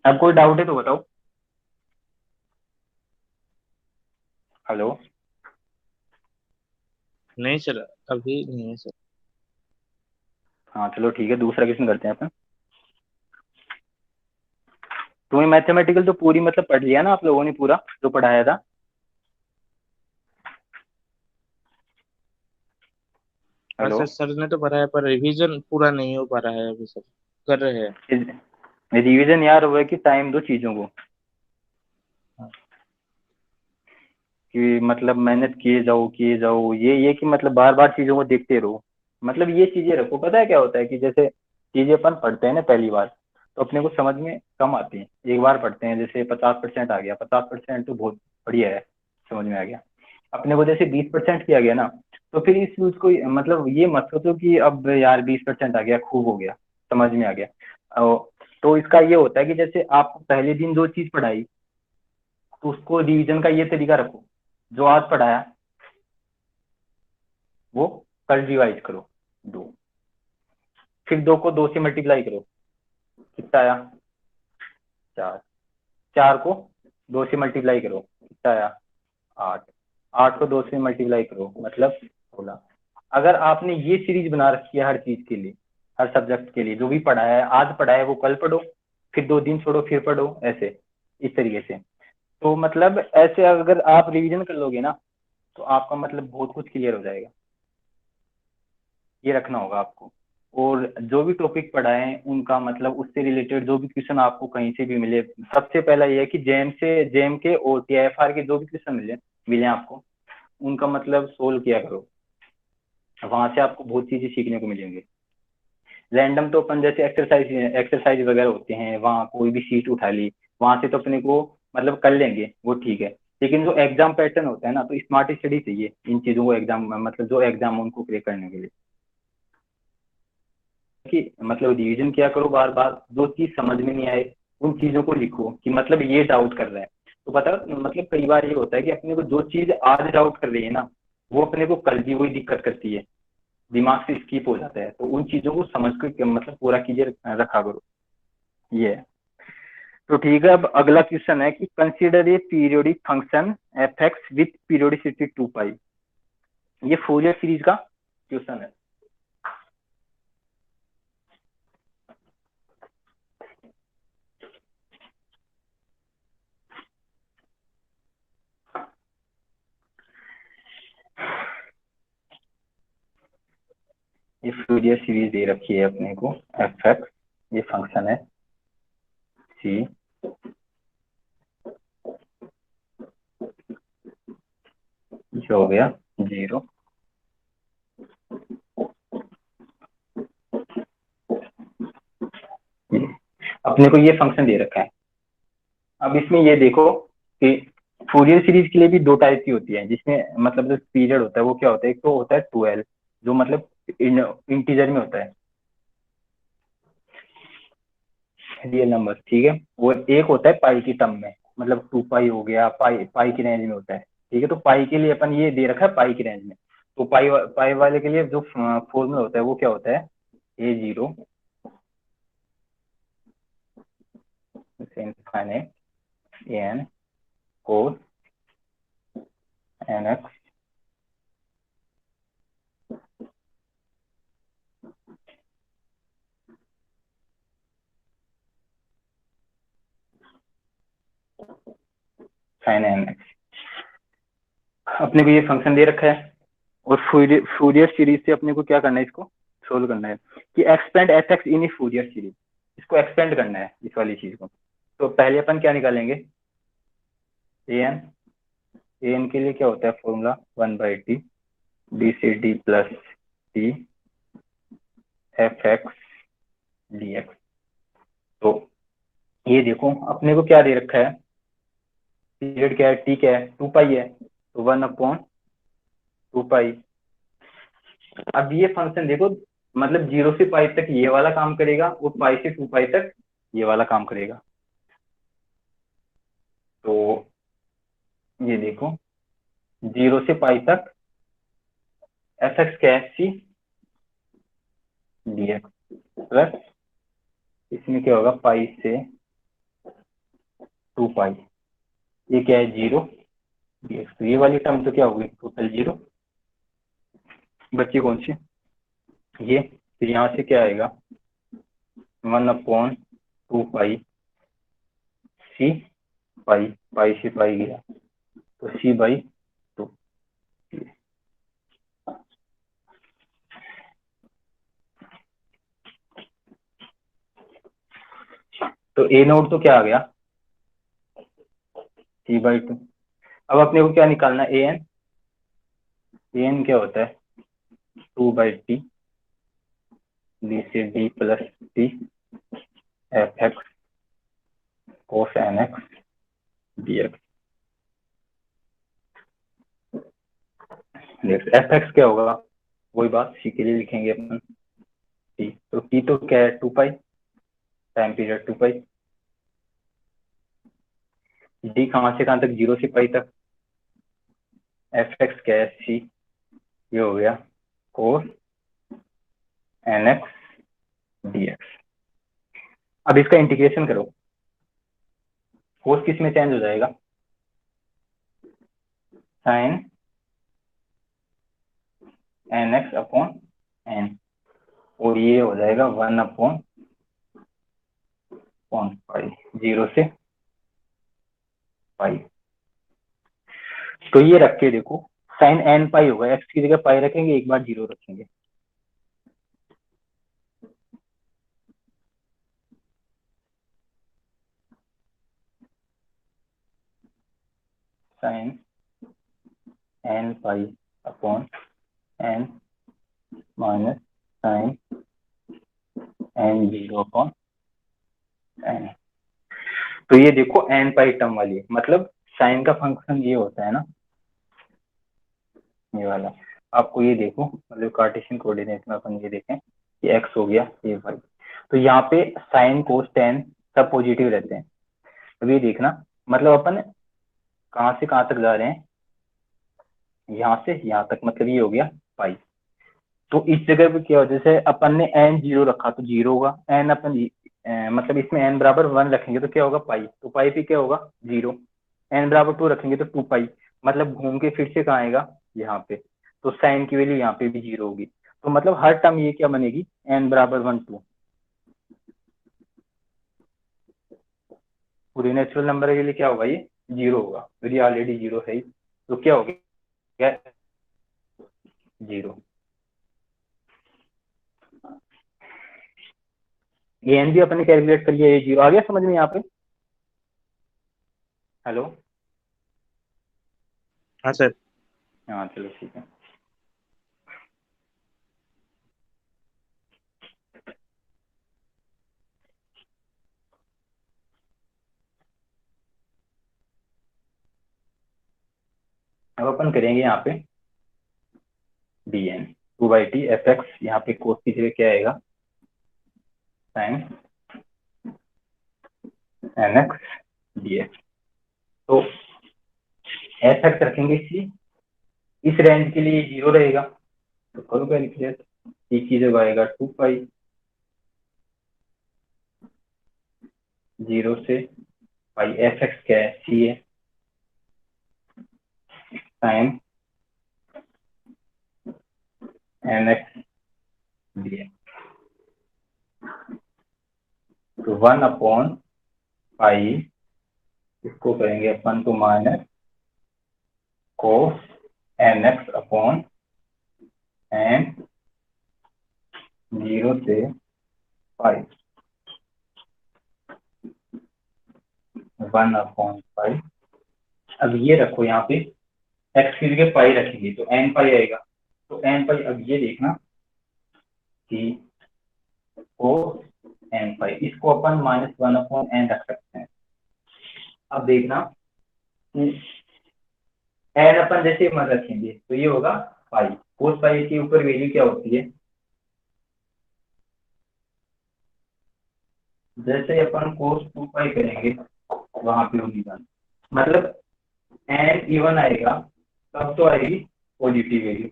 अब कोई डाउट है तो बताओ। हेलो, नहीं सर, अभी नहीं है सर। हाँ चलो ठीक है, दूसरा क्वेश्चन करते हैं अपन। तुम्हें मैथमेटिकल तो पूरी मतलब पढ़ लिया ना आप लोगों ने, पूरा जो पढ़ाया था। हाँ हेलो, सर, सर ने तो पढ़ाया पर रिवीजन पूरा नहीं हो पा रहा है अभी सर, कर रहे हैं। रिवीजन यार हुआ है कि टाइम दो चीजों को, कि मतलब मेहनत किए जाओ, ये कि मतलब बार बार चीजों को देखते रहो, मतलब ये चीजें रखो। पता है क्या होता है कि जैसे चीजें अपन पढ़ते हैं ना पहली बार, तो अपने को समझ में कम आती है। एक बार पढ़ते हैं, जैसे 50% आ गया, 50% तो बहुत बढ़िया है, समझ में आ गया। अपने को जैसे 20% किया गया ना, तो फिर इस चीज को मतलब ये मत सोचो कि अब यार 20% आ गया खूब हो गया, समझ में आ गया। तो इसका ये होता है कि जैसे आप पहले दिन जो चीज पढ़ाई, तो उसको रिवीजन का ये तरीका रखो, जो आज पढ़ाया वो कल रिवाइज करो 2, फिर 2 को 2 से मल्टीप्लाई करो, कितना आया 4, 4 को 2 से मल्टीप्लाई करो, कितना आया 8, 8 को 2 से मल्टीप्लाई करो मतलब 16। अगर आपने ये सीरीज बना रखी है हर चीज के लिए, हर सब्जेक्ट के लिए, जो भी पढ़ाया है आज पढ़ाया है वो कल पढ़ो, फिर 2 दिन छोड़ो फिर पढ़ो, ऐसे इस तरीके से। तो मतलब ऐसे अगर आप रिवीजन कर लोगे ना, तो आपका मतलब बहुत कुछ क्लियर हो जाएगा। ये रखना होगा आपको। और जो भी टॉपिक पढ़ाएं उनका मतलब उससे रिलेटेड जो भी क्वेश्चन आपको कहीं से भी मिले, सबसे पहला ये है कि जेम के और टीआईएफआर के जो भी क्वेश्चन मिले आपको, उनका मतलब सोल्व किया करो, वहां से आपको बहुत चीजें सीखने को मिलेंगे। रैंडम तो अपन जैसे एक्सरसाइज वगैरह होते हैं, वहाँ कोई भी सीट उठा ली, वहां से तो अपने को मतलब कर लेंगे, वो ठीक है। लेकिन जो एग्जाम पैटर्न होता है ना, तो स्मार्ट स्टडी चाहिए इन चीजों को एग्जाम मतलब जो एग्जाम उनको क्लियर करने के लिए। कि मतलब रिवीजन किया करो बार बार, जो चीज समझ में नहीं आए उन चीजों को लिखो कि मतलब ये डाउट कर रहे हैं। तो पता मतलब कई बार ये होता है कि अपने को जो चीज आज डाउट कर रही है ना, वो अपने को कल भी वही दिक्कत करती है, दिमाग से स्किप हो जाता है। तो उन चीजों को समझ कर मतलब पूरा कीजिए, रखा करो। ये है। तो ठीक है, अब अगला क्वेश्चन है कि consider a periodic function F x with periodicity 2 पाई। ये फोरियर सीरीज का क्वेश्चन है। ये फ्यूरियर सीरीज दे रखी है अपने को, एफ एक्स, ये फंक्शन है सी, ये हो गया 0, अपने को ये फंक्शन दे रखा है। अब इसमें ये देखो कि फोरियर सीरीज के लिए भी 2 टाइप की होती है, जिसमें मतलब जो पीरियड होता है वो क्या होता है, एक तो होता है 12 जो मतलब इंटीजर में होता है, रियल नंबर, ठीक है। और एक होता है पाई की टर्म में, मतलब 2 पाई हो गया, पाई पाई की रेंज में होता है, ठीक है। तो पाई के लिए अपन ये दे रखा है पाई की रेंज में। तो पाई वाले के लिए जो फॉर्मूला होता है वो क्या होता है, A0 infinite n cos n x sine n x. अपने को ये फंक्शन दे रखा है। और फूरियर सीरीज से अपने को क्या करना है, इसको सोल्व करना है कि एक्सपेंड एफ एक्स इन फूरियर सीरीज, इसको एक्सपेंड करना है इस वाली चीज को। तो पहले अपन क्या निकालेंगे, एन, एन के लिए क्या होता है formula 1/t d c d plus t f x d x. तो ये देखो अपने को क्या दे रखा है, पीरियड क्या है, टी क्या है, 2 पाई है, तो 1/2 पाई। अब ये फंक्शन देखो मतलब 0 से पाई तक ये वाला काम करेगा, और पाई से 2 पाई तक ये वाला काम करेगा। तो ये देखो 0 से पाई तक एफ एक्स क्या है, सी डी एक्स प्लस इसमें क्या होगा पाई से 2 पाई, ये क्या है 0 डी एक्स। तो ये वाली टर्म तो क्या होगी टोटल 0, बच्ची कौन सी ये, तो यहाँ से क्या आएगा 1/2 पाई सी पाई, पाई से पाई गया तो C/2। तो ए नोट तो क्या आ गया C/2। अब अपने को क्या निकालना है, एन क्या होता है 2/t डी से d plus t f x cos n x d x. F x क्या होगा, वही बात सी के लिए लिखेंगे अपन टी। तो टी तो क्या है, 2 पाई, टाइम पीरियड 2 पाई। डी कहाँ से कहाँ तक, 0 से पाई तक। एफ एक्स क्या है, सी, ये हो गया कोस एन एक्स डी एक्स। अब इसका इंटीग्रेशन करो, कोस किस में चेंज हो जाएगा, sine n x upon n, और ये हो जाएगा 1/पाई, 0 से पाई। तो ये रख के देखो, साइन एन पाई होगा, एक्स की जगह पाई रखेंगे, एक बार 0 रखेंगे। Sine n pi upon n minus sine n 0 upon n. तो ये देखो एन पाई टर्म वाली, मतलब साइन का फंक्शन ये होता है ना, ये वाला। आपको ये देखो, मतलब कार्टेशियन कोऑर्डिनेट में अपन ये देखें कि एक्स हो गया, ये वाई। तो यहाँ पे साइन कोस टेन सब पॉजिटिव रहते हैं। अब ये देखना, मतलब अपन कहाँ से कहाँ तक जा रहे हैं, यहाँ से यहाँ तक, मतलब ये हो गया पाई। तो इस जगह पे क्या हो, जैसे अपन ने एन 0 रखा तो 0 होगा, एन अपन मतलब इसमें एन बराबर 1 रखेंगे तो क्या होगा पाई, तो पाई पे क्या होगा 0। एन बराबर 2 रखेंगे तो 2 पाई, मतलब घूम के फिर से कहाँ आएगा, यहाँ पे। तो साइन की वैल्यू यहाँ पे भी 0 होगी। तो मतलब हर टर्म ये क्या बनेगी, एन बराबर 1 2। पूरे नेचुरल नंबर के लिए क्या होगा, ये 0 होगा, यदि ऑलरेडी 0 है ही, तो क्या हो गया 0। ये एन भी अपने कैलकुलेट कर लिया, ये 0 आ गया समझ में यहाँ पे। हेलो, हाँ सर। हाँ चलो ठीक है। अब अपन करेंगे यहाँ पे D N 2/t F x, यहाँ पे कोस की जगह क्या आएगा, sine n x d x. तो एफ एक्स रखेंगे सी, इस रेंज के लिए 0 रहेगा, तो करो कैलकुलेट। सी की जगह आएगा 2 पाई, 0 से पाई। एफ एक्स क्या है, सी है, sine n x d x. तो 1/पाई, इसको करेंगे अपन तो minus cos n x upon n 0 से पाई, 1/पाई। अब ये रखो यहाँ पे, एक्स की जगह पाई रखेंगे तो एन पाई आएगा, तो एन पाई। अब ये देखना कि कोस एन पाई, इसको अपन -1/n रख सकते हैं। अब देखना कि एन अपन जैसे मन रखेंगे तो ये होगा पाई, कोस पाई के ऊपर वैल्यू क्या होती है, जैसे अपन कोस 2 पाई करेंगे वहां पे होगी वन, मतलब एन इवन आएगा तब तो आएगी पॉजिटिव वैल्यू,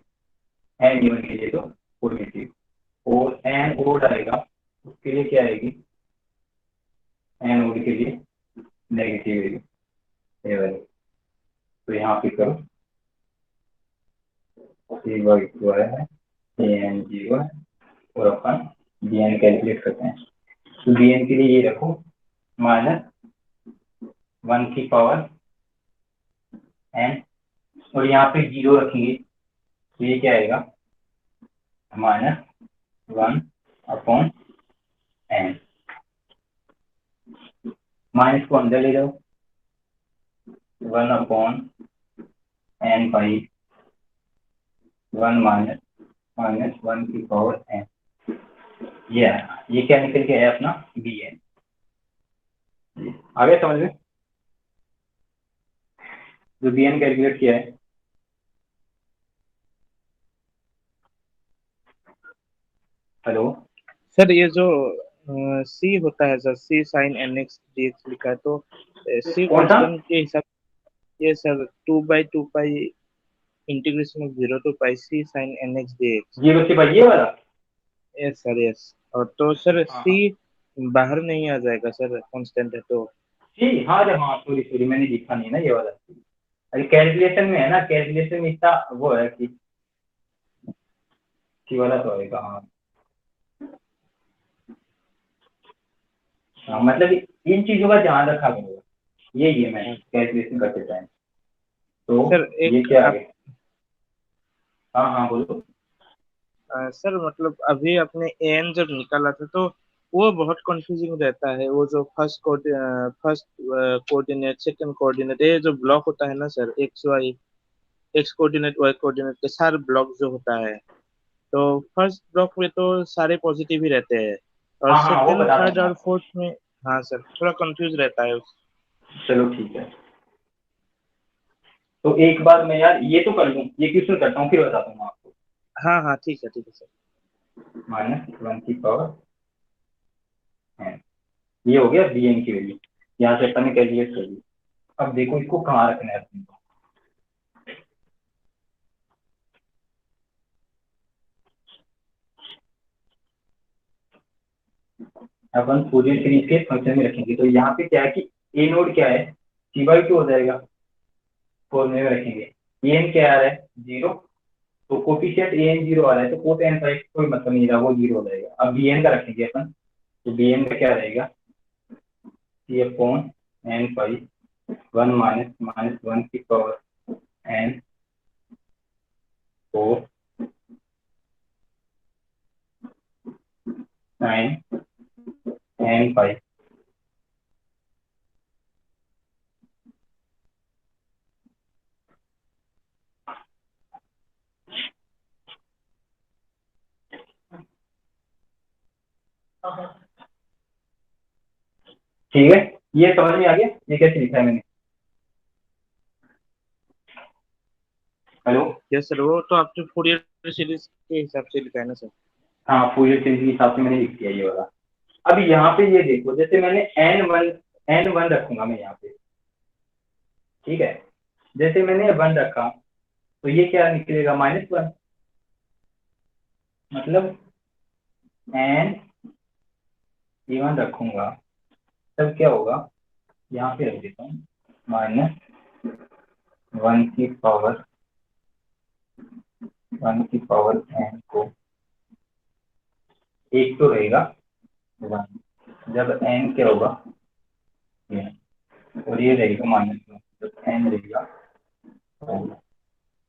एन इवन के लिए तो पॉजिटिव, और एन ओड आएगा उसके लिए क्या आएगी, एन ओड के लिए नेगेटिव वैल्यू। तो यहाँ पे करो, सी/2 आया है, एन 0 है, और अपन डी एन कैलकुलेट करते हैं। तो डी एन के लिए ये रखो -1 की पावर एन, और यहाँ पे 0 रखेंगे तो ये क्या आएगा, -1/n। माइनस को अंदर ले जाओ, 1/n पाई 1 -1 की पावर n। ये क्या निकल के है अपना bn। आ गया समझ में? जो बी एन कैलकुलेट किया है, हेलो सर ये जो सी होता है sir, C sine n x d x लिखा है, तो सी कौन सा? कांस्टेंट के हिसाब, ये sir 2/2 pi integration of 0 to π C sine n x d x. Zero से भाई ये वाला। Yes sir, yes. और तो सर हाँ सी हाँ बाहर नहीं आ जाएगा सर, कांस्टेंट है तो। जी, हाँ अरे हाँ सॉरी सॉरी, मैंने लिखा नहीं ना ये वाला। अरे कैलकुलेशन में है ना, कैलकुलेशन में इतना वो है कि वाला तो आएगा। हाँ हाँ, मतलब इन चीजों का ध्यान रखा करो, यही है मैं हाँ, कैलकुलेशन करते टाइम। तो सर ये एक क्या आ आप गया? हाँ हाँ बोलो। सर मतलब अभी आपने एन जब निकाला था तो वो बहुत कंफ्यूजिंग रहता है, वो जो फर्स्ट कोऑर्डिनेट, सेकंड कोऑर्डिनेट, ये जो ब्लॉक होता है ना sir, x y, x coordinate y coordinate के सारे ब्लॉक जो होता है, तो फर्स्ट ब्लॉक में तो सारे पॉजिटिव ही रहते हैं, और हाँ हाँ वो सेकंड बताता हूँ थर्ड मैं और आपको। फोर्थ में, हाँ सर, थोड़ा कंफ्यूज रहता है। चलो ठीक है, तो एक बार मैं यार ये तो कर लूँ, ये क्वेश्चन करता हूँ फिर बताता हूँ आपको। हाँ हाँ, ठीक है सर। -1 की पावर n, ये हो गया bn की वैल्यू, यहाँ से अपन ने कैलकुलेट कर ली। अब देखो इसको कहाँ रखना है अपन को। अपन फूरियर सीरीज के फंक्शन में रखेंगे, तो यहाँ पे क्या है कि ए नोड क्या है, c/2 हो जाएगा, फॉर्मूले में रखेंगे। an क्या आ रहा है 0, तो कोफिशिएंट an 0 आ रहा है, तो कोस n का कोई मतलब नहीं रहा, वो 0 हो जाएगा। अब bn का रखेंगे अपन, तो bn का क्या रहेगा, c/n, 1 -1 की पावर n 4 sin n, ठीक है। ये समझ में आ गया ये कैसे लिखा है मैंने? हेलो। यस सर, वो तो आपने फूरियर सीरीज के हिसाब से लिखा है ना सर। हाँ फूरियर सीरीज के हिसाब से मैंने लिख दिया ये वाला। अब यहाँ पे ये देखो, जैसे मैंने n1 रखूंगा मैं यहाँ पे, ठीक है। जैसे मैंने 1 रखा तो ये क्या निकलेगा -1, मतलब n इवन रखूंगा तब क्या होगा, यहाँ पे रख देता हूँ -1 की पावर 1 की पावर n को, एक तो रहेगा 1, जब n क्या होगा ये, और ये रहेगा -1, जब n रहेगा 1।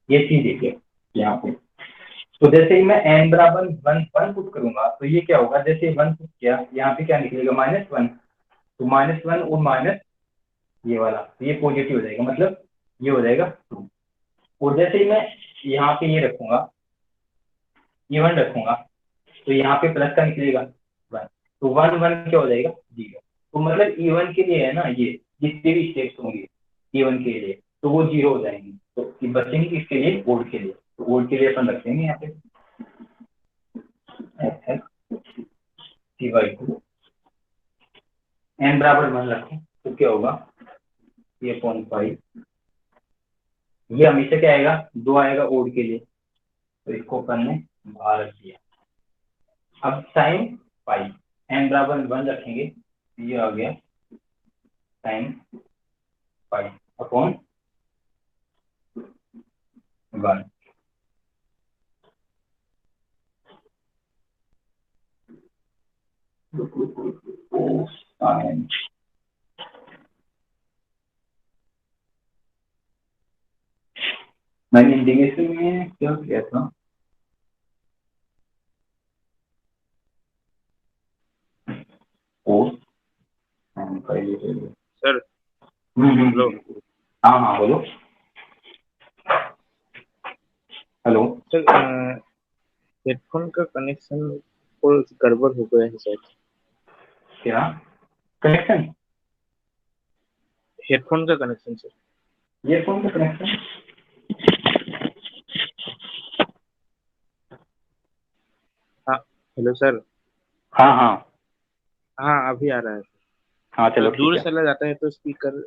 ये चीज देखिए यहाँ पे, तो जैसे ही मैं n बराबर 1 पुट करूंगा तो ये क्या होगा, जैसे 1 पुट किया यहाँ पे क्या निकलेगा -1, तो -1 और माइनस ये वाला, तो ये पॉजिटिव हो जाएगा, मतलब ये हो जाएगा 2। और जैसे ही मैं यहाँ पे ये रखूंगा, ये 1 रखूंगा, तो यहाँ पे प्लस का निकलेगा 1, तो 1 1 क्या हो जाएगा 0। तो मतलब E1 के लिए है ना, ये जितने भी स्टेप्स होंगे E1 के लिए, तो वो 0 हो जाएंगे, तो ये बचेंगे किसके लिए, ओड के लिए। तो ओड के लिए अपन रख देंगे यहाँ पे c/2, n बराबर 1 रखो तो क्या होगा, ये 0.5, ये हमेशा क्या आएगा 2 आएगा ओड के लिए, तो इसको अपन ने बाहर रख दिया। अब साइन पाई, n बराबर 1 रखेंगे, ये आ गया साइन पाई अपॉन 1। साइन मैंने इंटीग्रेशन में क्या किया था, साइन पाई। Sir hello. हाँ हाँ बोलो। हेलो। सर हेडफोन का कनेक्शन को गड़बड़ हो गया है शायद। क्या कनेक्शन? हेडफोन का कनेक्शन सर। ईयरफोन का कनेक्शन। हाँ हेलो सर। हाँ हाँ हाँ अभी आ रहा है। हाँ, तो चलो ठीक दूर है। चला जाता है तो स्पीकर।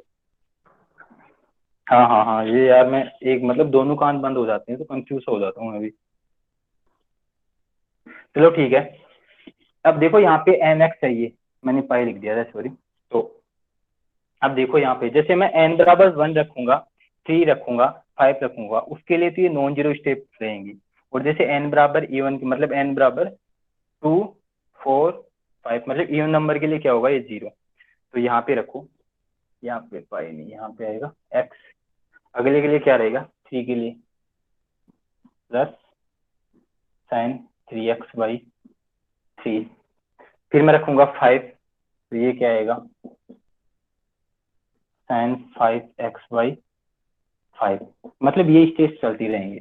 हाँ हाँ हाँ, ये यार मैं एक मतलब दोनों कान बंद हो जाते हैं तो कंफ्यूज हो जाता हूँ अभी। चलो ठीक है। अब देखो यहाँ पे एन एक्स चाहिए, मैंने पाई लिख दिया था, सॉरी। तो अब देखो यहाँ पे जैसे मैं एन बराबर 1 रखूंगा, 3 रखूंगा, 5 रखूंगा, उसके लिए तो ये नॉन जीरो स्टेप रहेंगी। और जैसे एन बराबर इवन की मतलब एन बराबर 2, 4, 5 मतलब इवन नंबर के लिए क्या होगा, ये 0। तो यहाँ पे रखो, यहाँ पे पाई नहीं, यहाँ पे आएगा एक्स। अगले के लिए क्या रहेगा, 3 के लिए प्लस साइन 3x/3। फिर मैं रखूंगा 5, तो ये क्या आएगा, साइन 5x/5। मतलब ये स्टेज चलती रहेंगी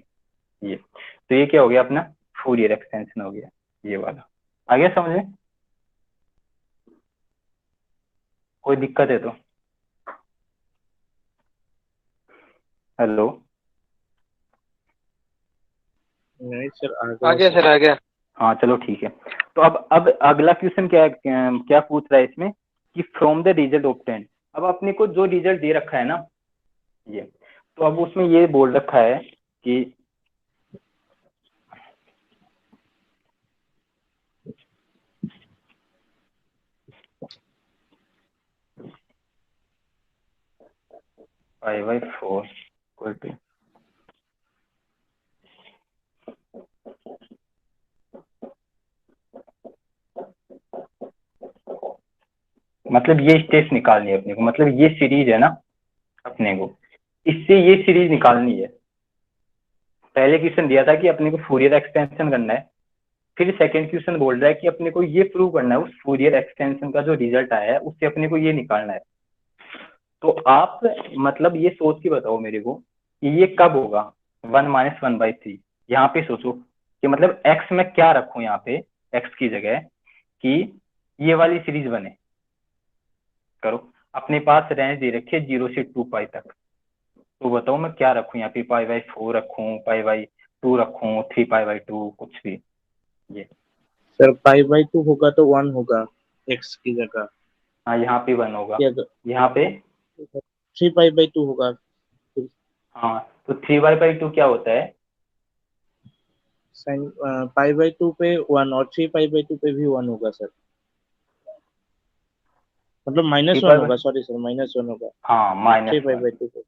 ये। तो ये क्या हो गया अपना फूरियर एक्सटेंशन हो गया, ये वाला। आ गया समझ में? कोई दिक्कत है तो? हेलो। नहीं सर आ आ गया गया सर। सर, आ गया। हाँ चलो ठीक है। तो अब अगला क्वेश्चन क्या है, क्या पूछ रहा है इसमें कि फ्रॉम द रिजल्ट ऑब्टेन। अब अपने को जो रिजल्ट दे रखा है ना ये, तो अब उसमें ये बोल रखा है कि π/4 इक्वल टू, मतलब ये स्टेप्स निकालनी है अपने को, मतलब ये सीरीज है ना अपने को, इससे ये सीरीज निकालनी है। पहले क्वेश्चन दिया था कि अपने को फूरियर एक्सटेंशन करना है, फिर सेकंड क्वेश्चन बोल रहा है कि अपने को ये प्रूव करना है उस फूरियर एक्सटेंशन का जो रिजल्ट आया है उससे अपने को ये निकालना है। तो आप मतलब ये सोच के बताओ मेरे को कि ये कब होगा 1 - 1/3। यहाँ पे सोचो कि मतलब x में क्या रखूं यहाँ पे, x की जगह, कि ये वाली सीरीज बने। करो, अपने पास रेंज दे रखी है 0 से 2 पाई तक। तो बताओ मैं क्या रखूं यहाँ पे, π/4 रखूं, π/2 रखूं, 3π/2, कुछ भी। ये सर π/2 होगा तो 1 होगा x की जगह। हाँ, यहाँ पे 1 होगा, कि अगर यहाँ पे 3π/2 होगा फिर हाँ। तो 3π/2 क्या होता है, साइन π/2 पे 1 और 3π/2 पे भी 1 होगा सर। मतलब थ्री -1 पाई होगा, सॉरी सर -1 होगा हाँ -1। 3π/2 पे।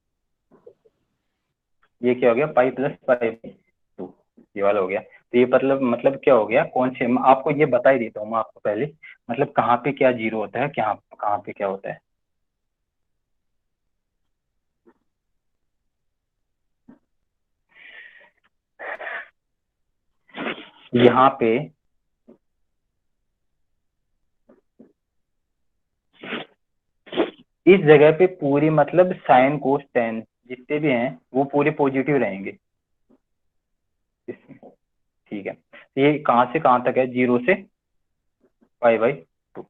ये क्या हो गया, π+π/2, ये वाला हो गया। तो ये मतलब क्या हो गया, कौन से, मैं आपको ये बता ही देता हूँ मैं आपको पहले, मतलब कहाँ पे क्या जीरो होता है, क्या कहाँ पे क्या होता है। यहाँ पे इस जगह पे पूरी मतलब साइन कोस टेन जितने भी हैं वो पूरे पॉजिटिव रहेंगे इसमें। ठीक है, तो ये कहाँ से कहाँ तक है, 0 से π/2।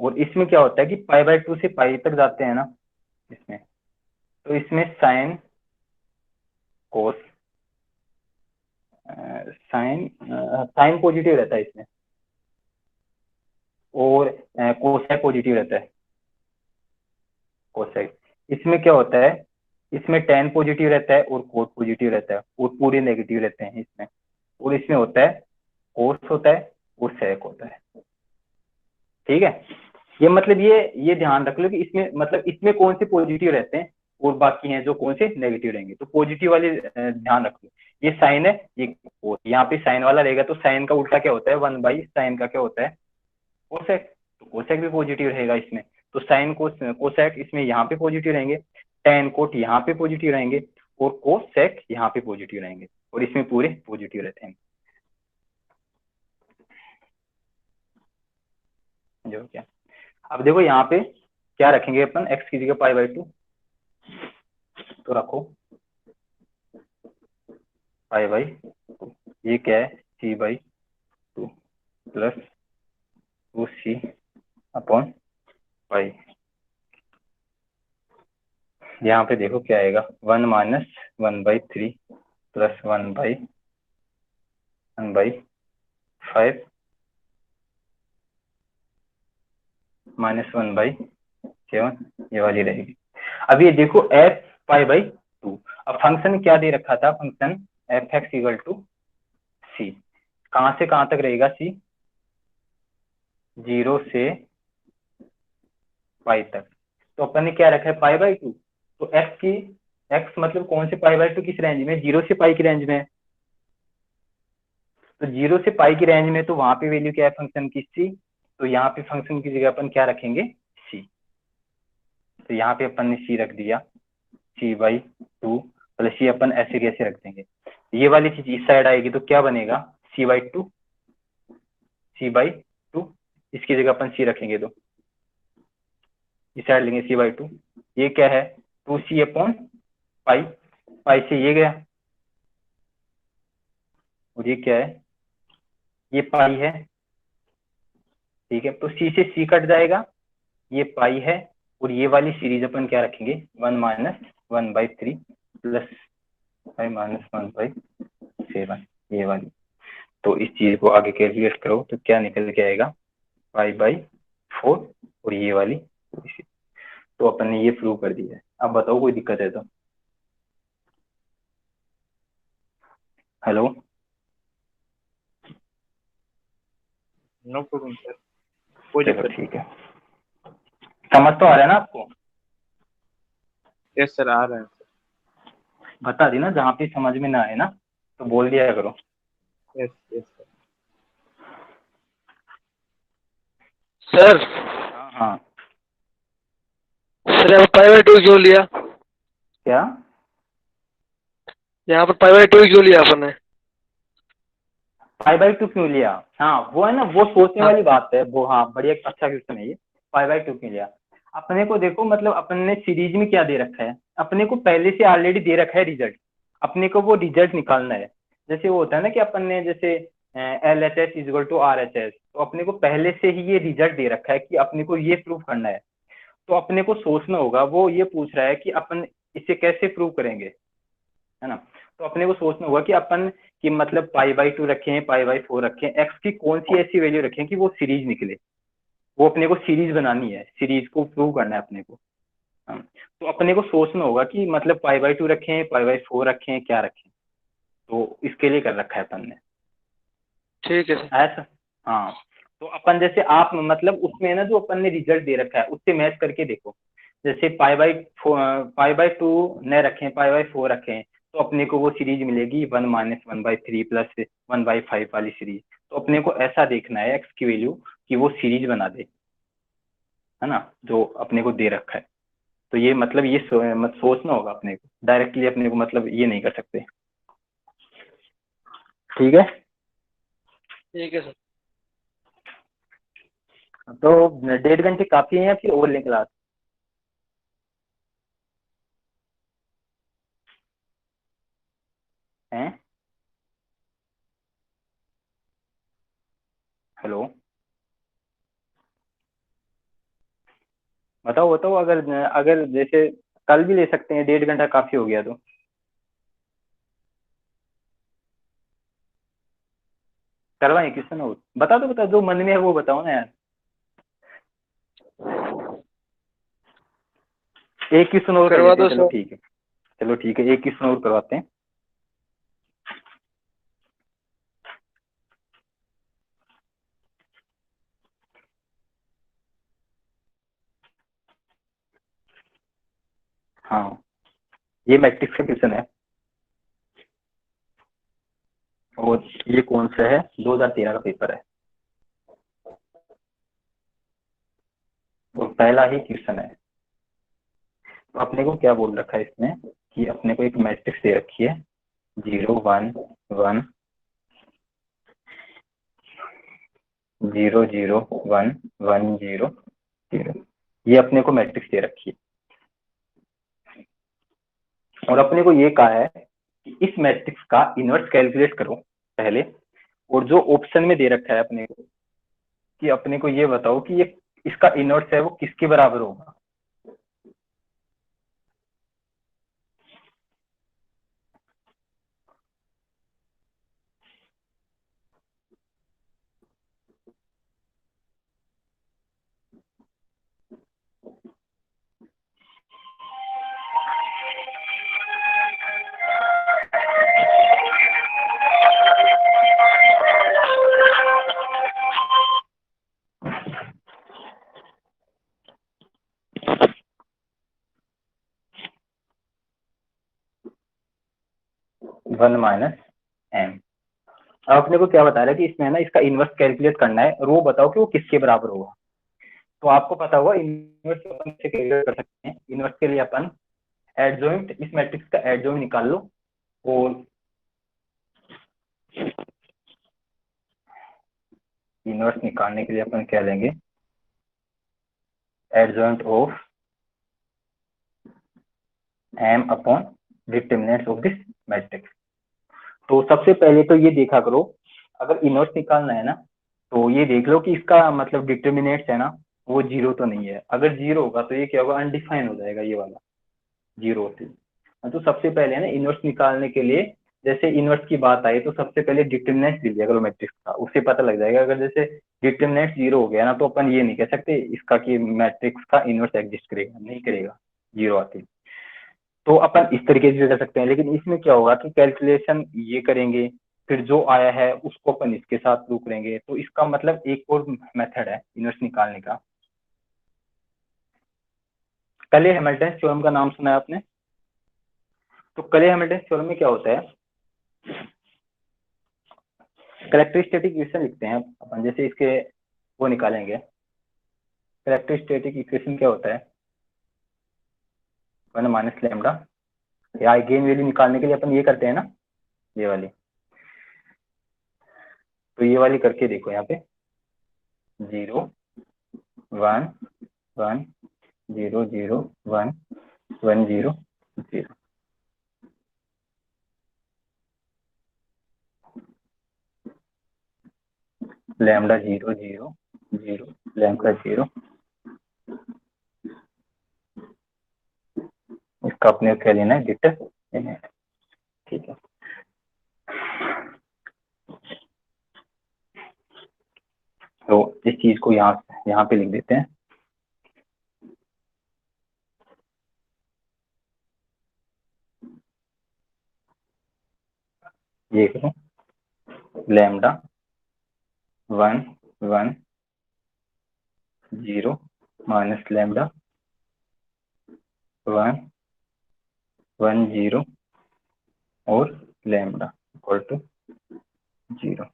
और इसमें क्या होता है कि π/2 से पाई तक जाते हैं ना इसमें, तो इसमें sine cos, sine sine positive रहता है इसमें, और कोसाइक पॉजिटिव रहता है, कोसाइक। इसमें क्या होता है, इसमें टेन पॉजिटिव रहता है और कोट पॉजिटिव रहता है और पूरे नेगेटिव रहते हैं इसमें। और इसमें होता है कोस होता है और सेक होता है। ठीक है, ये मतलब ये ध्यान रख लो कि इसमें मतलब इसमें कौन से पॉजिटिव रहते हैं और बाकी हैं जो कौन से नेगेटिव रहेंगे। तो पॉजिटिव वाले ध्यान रख लो, ये साइन है, ये कोस, यहाँ पे साइन वाला रहेगा तो साइन का उल्टा क्या होता है, 1/साइन का क्या होता है, कोसेक। तो कोसेक भी पॉजिटिव रहेगा इसमें। तो साइन कोसेक इसमें यहाँ पे पॉजिटिव रहेंगे, टेन कोट यहाँ पे पॉजिटिव रहेंगे, और कोसेक यहाँ पे पॉजिटिव रहेंगे, और इसमें पूरे पॉजिटिव रहते हैं। जो क्या, अब देखो यहाँ पे क्या रखेंगे अपन, एक्स की जगह π/2, तो रखो π/2, ये क्या है, c/2 प्लस 2c/π। यहाँ पे देखो क्या आएगा, 1 माइनस 1/3 प्लस 1/5 माइनस 1/7, ये वाली रहेगी। अब ये देखो f π/2, अब फंक्शन क्या दे रखा था, फंक्शन f(x) = c, कहां से कहां तक रहेगा c, 0 से पाई तक। तो अपन ने क्या रखा है π/2, तो x मतलब कौन से π/2 किस रेंज में, 0 से पाई की रेंज में है। तो 0 से पाई की रेंज में, तो वहां पे वैल्यू क्या है फंक्शन की c, तो यहाँ पे फंक्शन की जगह अपन क्या रखेंगे c, तो यहाँ पे अपन ने c रख दिया, c/2 प्लस ये अपन ऐसे कैसे रख देंगे, ये वाली चीज इस साइड आएगी तो क्या बनेगा c/2, इसकी जगह अपन c रखेंगे तो इस साइड लेंगे c/2, ये क्या है 2c/पाई, पाई से ये गया, और ये क्या है, ये पाई है, ठीक है। तो c से c कट जाएगा, ये पाई है, और ये वाली सीरीज अपन क्या रखेंगे 1 माइनस 1/3 प्लस 5 माइनस 1/7, ये वाली। तो इस चीज को आगे कैलकुलेट करो तो क्या निकल के आएगा π/4, और ये वाली। तो अपन ने ये प्रूव कर दिया है। अब बताओ कोई दिक्कत है तो। हेलो, नो प्रॉब्लम सर, कोई चलो दिक्कत ठीक है, समझ तो आ रहा है ना आपको। यस सर, आ रहा है बता दी ना, जहाँ पे समझ में ना आए ना तो बोल दिया करो। Yes yes sir. हाँ हाँ, सर यहाँ पर π/2 क्यों लिया, क्या यहाँ पर π/2 क्यों लिया अपन ने। π/2 क्यों लिया, हाँ वो है ना, वो सोचने हाँ वाली बात है वो, हाँ बढ़िया अच्छा क्वेश्चन है ये। π/2 क्यों लिया, अपने को देखो मतलब अपन ने सीरीज में क्या दे रखा है, अपने को पहले से ऑलरेडी दे रखा है रिजल्ट, अपने को वो रिजल्ट निकालना है। जैसे वो होता है ना कि अपन ने जैसे LHS = RHS, तो अपने को पहले से ही ये रिजल्ट दे रखा है कि अपने को ये प्रूव करना है। तो अपने को सोचना होगा, वो ये पूछ रहा है कि अपन इसे कैसे प्रूव करेंगे, है ना। तो अपने को सोचना होगा कि अपन कि मतलब π/2 रखें, π/4 रखें, x की कौन सी ऐसी वैल्यू रखें कि वो सीरीज निकले। वो अपने को सीरीज बनानी है, सीरीज को प्रूव करना है अपने को। हाँ। तो अपने को सोचना होगा कि मतलब π/2 रखें, π/4 रखें, क्या रखें। तो इसके लिए कर रखा है अपन ने, ठीक है सर। ऐसा। हाँ, तो अपन जैसे आप मतलब उसमें ना जो अपन ने रिजल्ट दे रखा है उससे मैच करके देखो। जैसे π/2 न रखें, π/4 रखें, तो अपने को वो सीरीज मिलेगी 1 माइनस 1/3 प्लस 1/5 वाली सीरीज। तो अपने को ऐसा देखना है एक्स की वैल्यू कि वो सीरीज बना दे, है ना, जो अपने को दे रखा है। तो ये मतलब ये मत सोचना होगा अपने को, डायरेक्टली अपने को मतलब ये नहीं कर सकते। ठीक है, ठीक है सर। तो 1.5 घंटे काफी है या फिर और लें क्लास। हैं, हेलो, बताओ बताओ, अगर अगर जैसे कल भी ले सकते हैं, 1.5 घंटा काफी हो गया तो। करवाएं क्वेश्चन और बता दो, जो मन में है वो बताओ ना यार। एक क्वेश्चन और कर करवा लेते हैं, दो चलो सर। ठीक है, चलो ठीक है, एक क्वेश्चन और करवाते हैं। हाँ, ये मैट्रिक्स का क्वेश्चन है, और ये कौन सा है, 2013 का पेपर है, और पहला ही क्वेश्चन है। तो अपने को क्या बोल रखा है इसमें कि अपने को एक मैट्रिक्स दे रखी है 0 1 1 0 0 1 1 0 0, ये अपने को मैट्रिक्स दे रखी है। और अपने को ये कहा है कि इस मैट्रिक्स का इनवर्स कैलकुलेट करो पहले, और जो ऑप्शन में दे रखा है अपने को कि अपने को ये बताओ कि ये इसका इनवर्स है वो किसके बराबर होगा। 1 माइनस एम। अब अपने को क्या बता रहा है कि इसमें ना इसका इनवर्स कैलकुलेट करना है, रो बताओ कि वो किसके बराबर होगा। तो आपको पता होगा इनवर्स अपन से कैलकुलेट कर सकते हैं। इनवर्स के लिए अपन एडजॉइंट, इस मैट्रिक्स का एडजॉइंट निकाल लो, और इनवर्स निकालने के लिए अपन क्या लेंगे, adjoint of M upon determinants of this matrix. तो सबसे पहले तो ये देखा करो, अगर इनवर्स निकालना है ना तो ये देख लो कि इसका मतलब डिटरमिनेंट्स है ना वो जीरो तो नहीं है। अगर जीरो होगा तो ये क्या होगा, अनडिफाइन हो जाएगा ये वाला, जीरो होती है। तो सबसे पहले है ना इनवर्स निकालने के लिए, जैसे इनवर्स की बात आई तो सबसे पहले डिटरमिनेंट लीजिए करो मैट्रिक्स का, उससे पता लग जाएगा। अगर जैसे डिटरमिनेंट जीरो हो गया ना तो अपन ये नहीं कह सकते इसका कि मैट्रिक्स का इनवर्स एग्जिस्ट करेगा, नहीं करेगा, जीरो आती। तो अपन इस तरीके से कर सकते हैं, लेकिन इसमें क्या होगा कि कैलकुलेशन ये करेंगे, फिर जो आया है उसको अपन इसके साथ प्रूव करेंगे। तो इसका मतलब एक और मेथड है इनवर्स निकालने का। कले हैमिल्टन थ्योरम का नाम सुना है आपने? तो कले हैमिल्टन थ्योरम में क्या होता है, कैरेक्टरिस्टिक इक्वेशन लिखते हैं अपन, जैसे इसके वो निकालेंगे। कैरेक्टरिस्टिक इक्वेशन क्या होता है, 1 माइनस लैम्डा, या आइगेन वैल्यू निकालने के लिए अपन ये करते हैं ना, ये वाली। तो ये वाली करके देखो यहाँ पे 0 1 1 0 0 1 1 0 0। Lambda 0 0 0 lambda 0। इसका अपने क्या लेना है, डिटरमिनेंट। ठीक है, तो इस चीज को यहाँ पे लिख देते हैं। ये करो लैम्डा 1 1 0 माइनस लैम्डा 1 1 0 और लैम्डा इक्वल टू 0।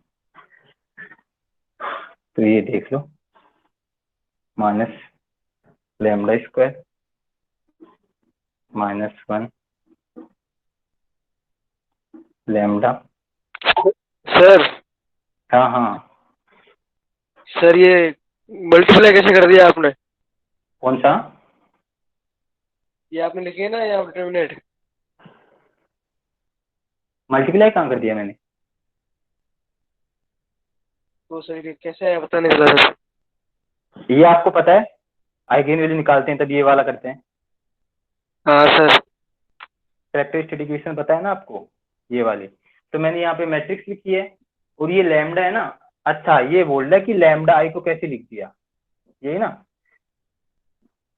तो ये देख लो minus lambda square minus 1 lambda. Sir हाँ हाँ, सर ये मल्टीप्लाई कैसे कर दिया आपने? कौन सा? ये आपने लिखे ना या डिटरमिनेंट? मल्टीप्लाई कहाँ कर दिया मैंने? तो सर ये कैसे है पता नहीं चला सर। ये आपको पता है, आइगेन वैल्यू निकालते हैं तब ये वाला करते हैं। हाँ सर। कैरेक्टरिस्टिक इक्वेशन पता है ना आपको, ये वाली। तो मैंने यहाँ पे मैट्रिक्स लिखी है और ये लैम्डा है ना। अच्छा, ये बोल रहा है कि लैम्डा आई को कैसे लिख दिया, यही ना।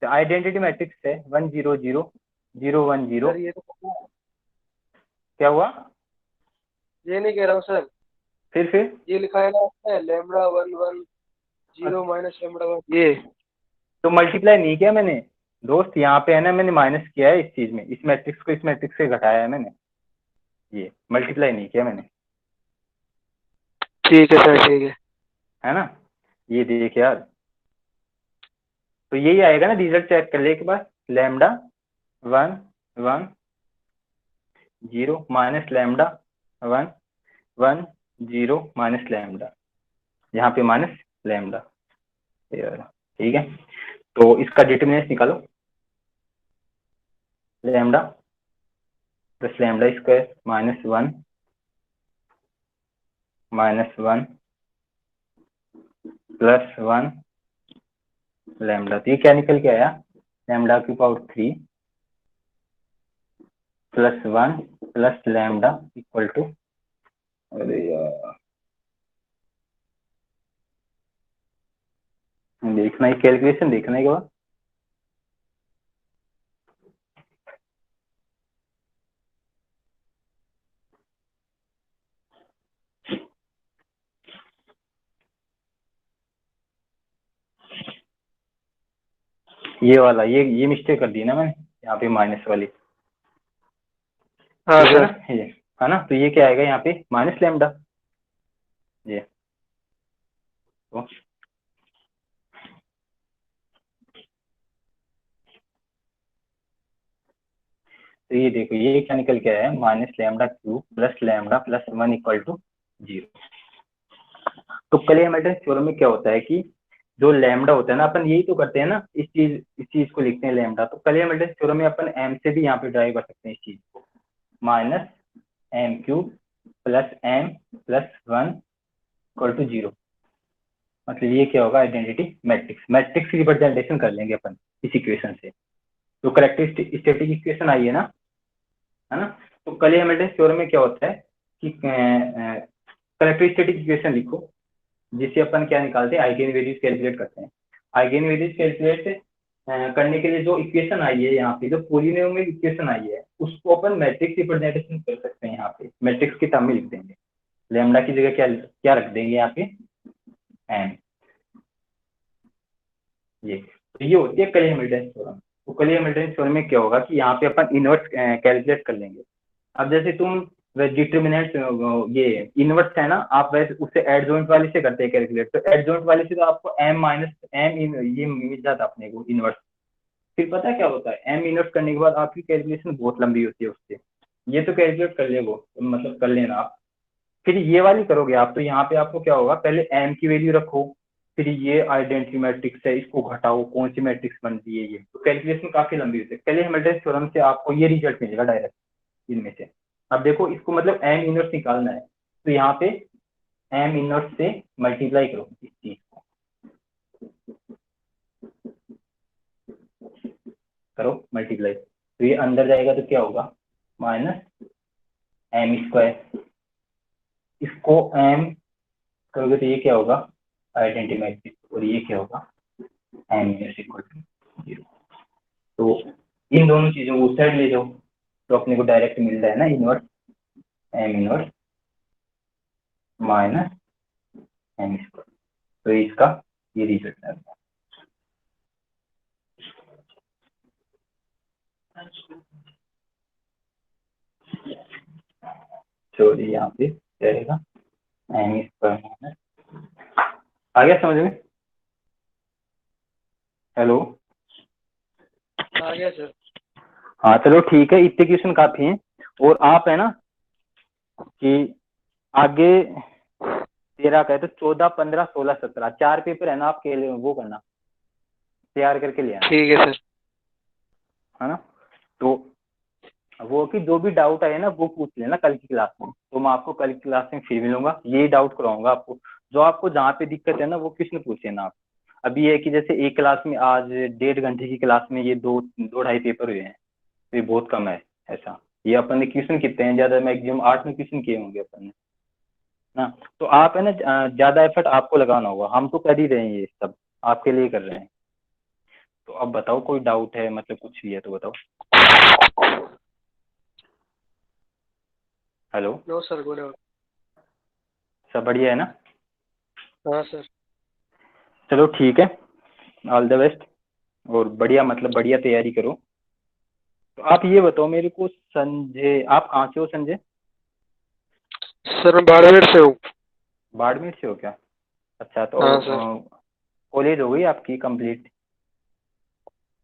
तो आइडेंटिटी मैट्रिक्स है 1 0 0 0 1 0। सर ये तो पता है। क्या हुआ? ये नहीं कह रहा हूँ सर, फिर ये लिखा है ना आपने लैम्डा 1 1 0 माइनस लैम्डा 1, ये तो मल्टीप्लाई नहीं किया मैंने दोस्त, यहाँ पे है ना मैंने माइनस किया है इस चीज में, इस मैट्रिक्स को इस मैट्रिक्स से घटाया है मैंने, ये मल्टीप्लाई नहीं किया मैंने। ठीक है सर, ठीक है ना, ये देख यार। तो यही आएगा ना, रिजल्ट चेक कर ले एक बार। लैम्डा 1 1 0 माइनस लैम्डा 1 1 0 माइनस लैम्डा, यहाँ पे माइनस लैम्डा। ठीक है, तो इसका डिटरमिनेंट निकालो। Lambda plus lambda square minus 1 plus 1 lambda. तो ये क्या निकल के आया, लैम्डा की power 3 plus 1 plus lambda equal to, अरे यार देखना, ये कैलकुलेशन देखना एक बार। ये वाला, ये मिस्टेक कर दी ना मैंने यहाँ पे माइनस वाली। हाँ ठीक है सर। ना, है ना। तो ये क्या आएगा यहाँ पे माइनस लैम्डा, ये तो ये देखो ये क्या निकल के आया है, minus lambda cube plus lambda plus 1 equal to 0। तो क्ले हैमिल्टन थ्योरम में क्या होता है कि जो लैम्डा होता है ना, अपन यही तो करते हैं ना, इस चीज को लिखते हैं लैम्डा। तो क्ले हैमिल्टन थ्योरम में अपन एम से भी यहाँ पे ड्राइव कर सकते हैं इस चीज को, minus M cube plus M plus 1 equal to 0। मतलब ये क्या होगा, आइडेंटिटी मैट्रिक्स, मैट्रिक्स रिप्रेजेंटेशन कर लेंगे अपन इस इक्वेशन से। तो करेक्टरिस्टिक स्टैटिक इक्वेशन आई है ना। तो क्ले हैमिल्टन थ्योरम में क्या होता है कि करेक्टरिस्टिक इक्वेशन लिखो, जिससे अपन क्या निकालते हैं, आइगेन वैल्यूज कैलकुलेट करते हैं। आइगेन वैल्यूज कैलकुलेट करने के लिए जो इक्वेशन आई है यहाँ पे, जो पॉलिनोमियल इक्वेशन आई है, उसको अपन मैट्रिक्स रिप्रेजेंटेशन कर सकते हैं। यहाँ पे मैट्रिक्स की टर्म में लिख देंगे, लैम्डा की जगह क्या क्या रख देंगे यहाँ पे, एम। ये होती है क्ले हैमिल्टन थ्योरम। तो क्ले हैमिल्टन थ्योरम में क्या होगा कि यहाँ पे अपन इनवर्स कैलकुलेट कर लेंगे। अब जैसे तुम डिटर्मिनेंट ये इनवर्स है ना, आप वैसे उससे एडजॉइंट वाले से करते हैं कैलकुलेट, तो एडजॉइंट वाले से तो आपको एम माइनस एम ये मिल जाता अपने को इनवर्स। फिर पता क्या होता है, एम इनवर्स करने के बाद आपकी कैलकुलेशन बहुत लंबी होती है उससे। ये तो कैलकुलेट कर ले वो, मतलब कर लेना आप। फिर ये वाली करोगे आप, तो यहाँ पे आपको क्या होगा, पहले एम की वैल्यू रखो, फिर ये आइडेंटिटी मैट्रिक्स है, इसको घटाओ, कौन सी मैट्रिक्स बनती है, ये तो कैलकुलेशन काफी लंबी होती है। पहले हैमिल्टन थ्योरम से आपको ये रिजल्ट मिलेगा डायरेक्ट इनमें से। अब देखो इसको मतलब एम इनवर्स निकालना है, तो यहाँ पे एम इनवर्स से मल्टीप्लाई करो इस चीज को, करो मल्टीप्लाई, तो ये अंदर जाएगा तो क्या होगा, माइनस एम स्क्वायर। इसको एम करोगे तो ये क्या होगा, आइडेंटिटी मैट्रिक्स, और ये क्या होगा, एम इनवर्स इक्वल टू 0। तो इन दोनों चीजों को उस साइड ले जाओ, तो अपने को डायरेक्ट मिल रहा है ना inverse, M inverse minus M square. तो इसका ये रिजल्ट है। तो यहाँ पे रहेगा एम स्क्वायर माइनस, आ गया समझ में। हेलो, आ गया सर। हाँ चलो ठीक है, इतने क्वेश्चन काफी हैं। और आप है ना कि आगे 13 का है, तो 14, 15, 16, 17 4 पेपर है ना आपके लिए, वो करना तैयार करके ले आना, ठीक है सर। है ना। तो वो कि जो भी डाउट आए ना वो पूछ लेना कल की क्लास में, तो मैं आपको कल की क्लास में फिर मिलूंगा, यही डाउट कराऊंगा आपको। जो आपको जहाँ पे दिक्कत है ना वो क्वेश्चन पूछ लेना आप। अभी ये है कि जैसे एक क्लास में आज 1.5 घंटे की क्लास में ये दो ढाई पेपर हुए हैं, तो ये बहुत कम है ऐसा। ये अपन ने क्वेश्चन कितने हैं, ज्यादा मैक्सिमम 8 में क्वेश्चन किए होंगे अपन ने ना। तो आप है ना ज्यादा एफर्ट आपको लगाना होगा, हम तो कर ही रहे हैं, ये सब आपके लिए कर रहे हैं। तो अब बताओ कोई डाउट है, मतलब कुछ भी है तो बताओ। Hello, no sir, good. सब बढ़िया है ना। हाँ सर। चलो ठीक है, ऑल द बेस्ट, और बढ़िया मतलब बढ़िया तैयारी करो। तो आप ये बताओ मेरे को, संजय आप कहाँ से हो संजय? सर मैं बाड़मेर से हूँ। बाड़मेर से हो क्या? अच्छा, तो हाँ सर। कॉलेज हो गई आपकी कंप्लीट?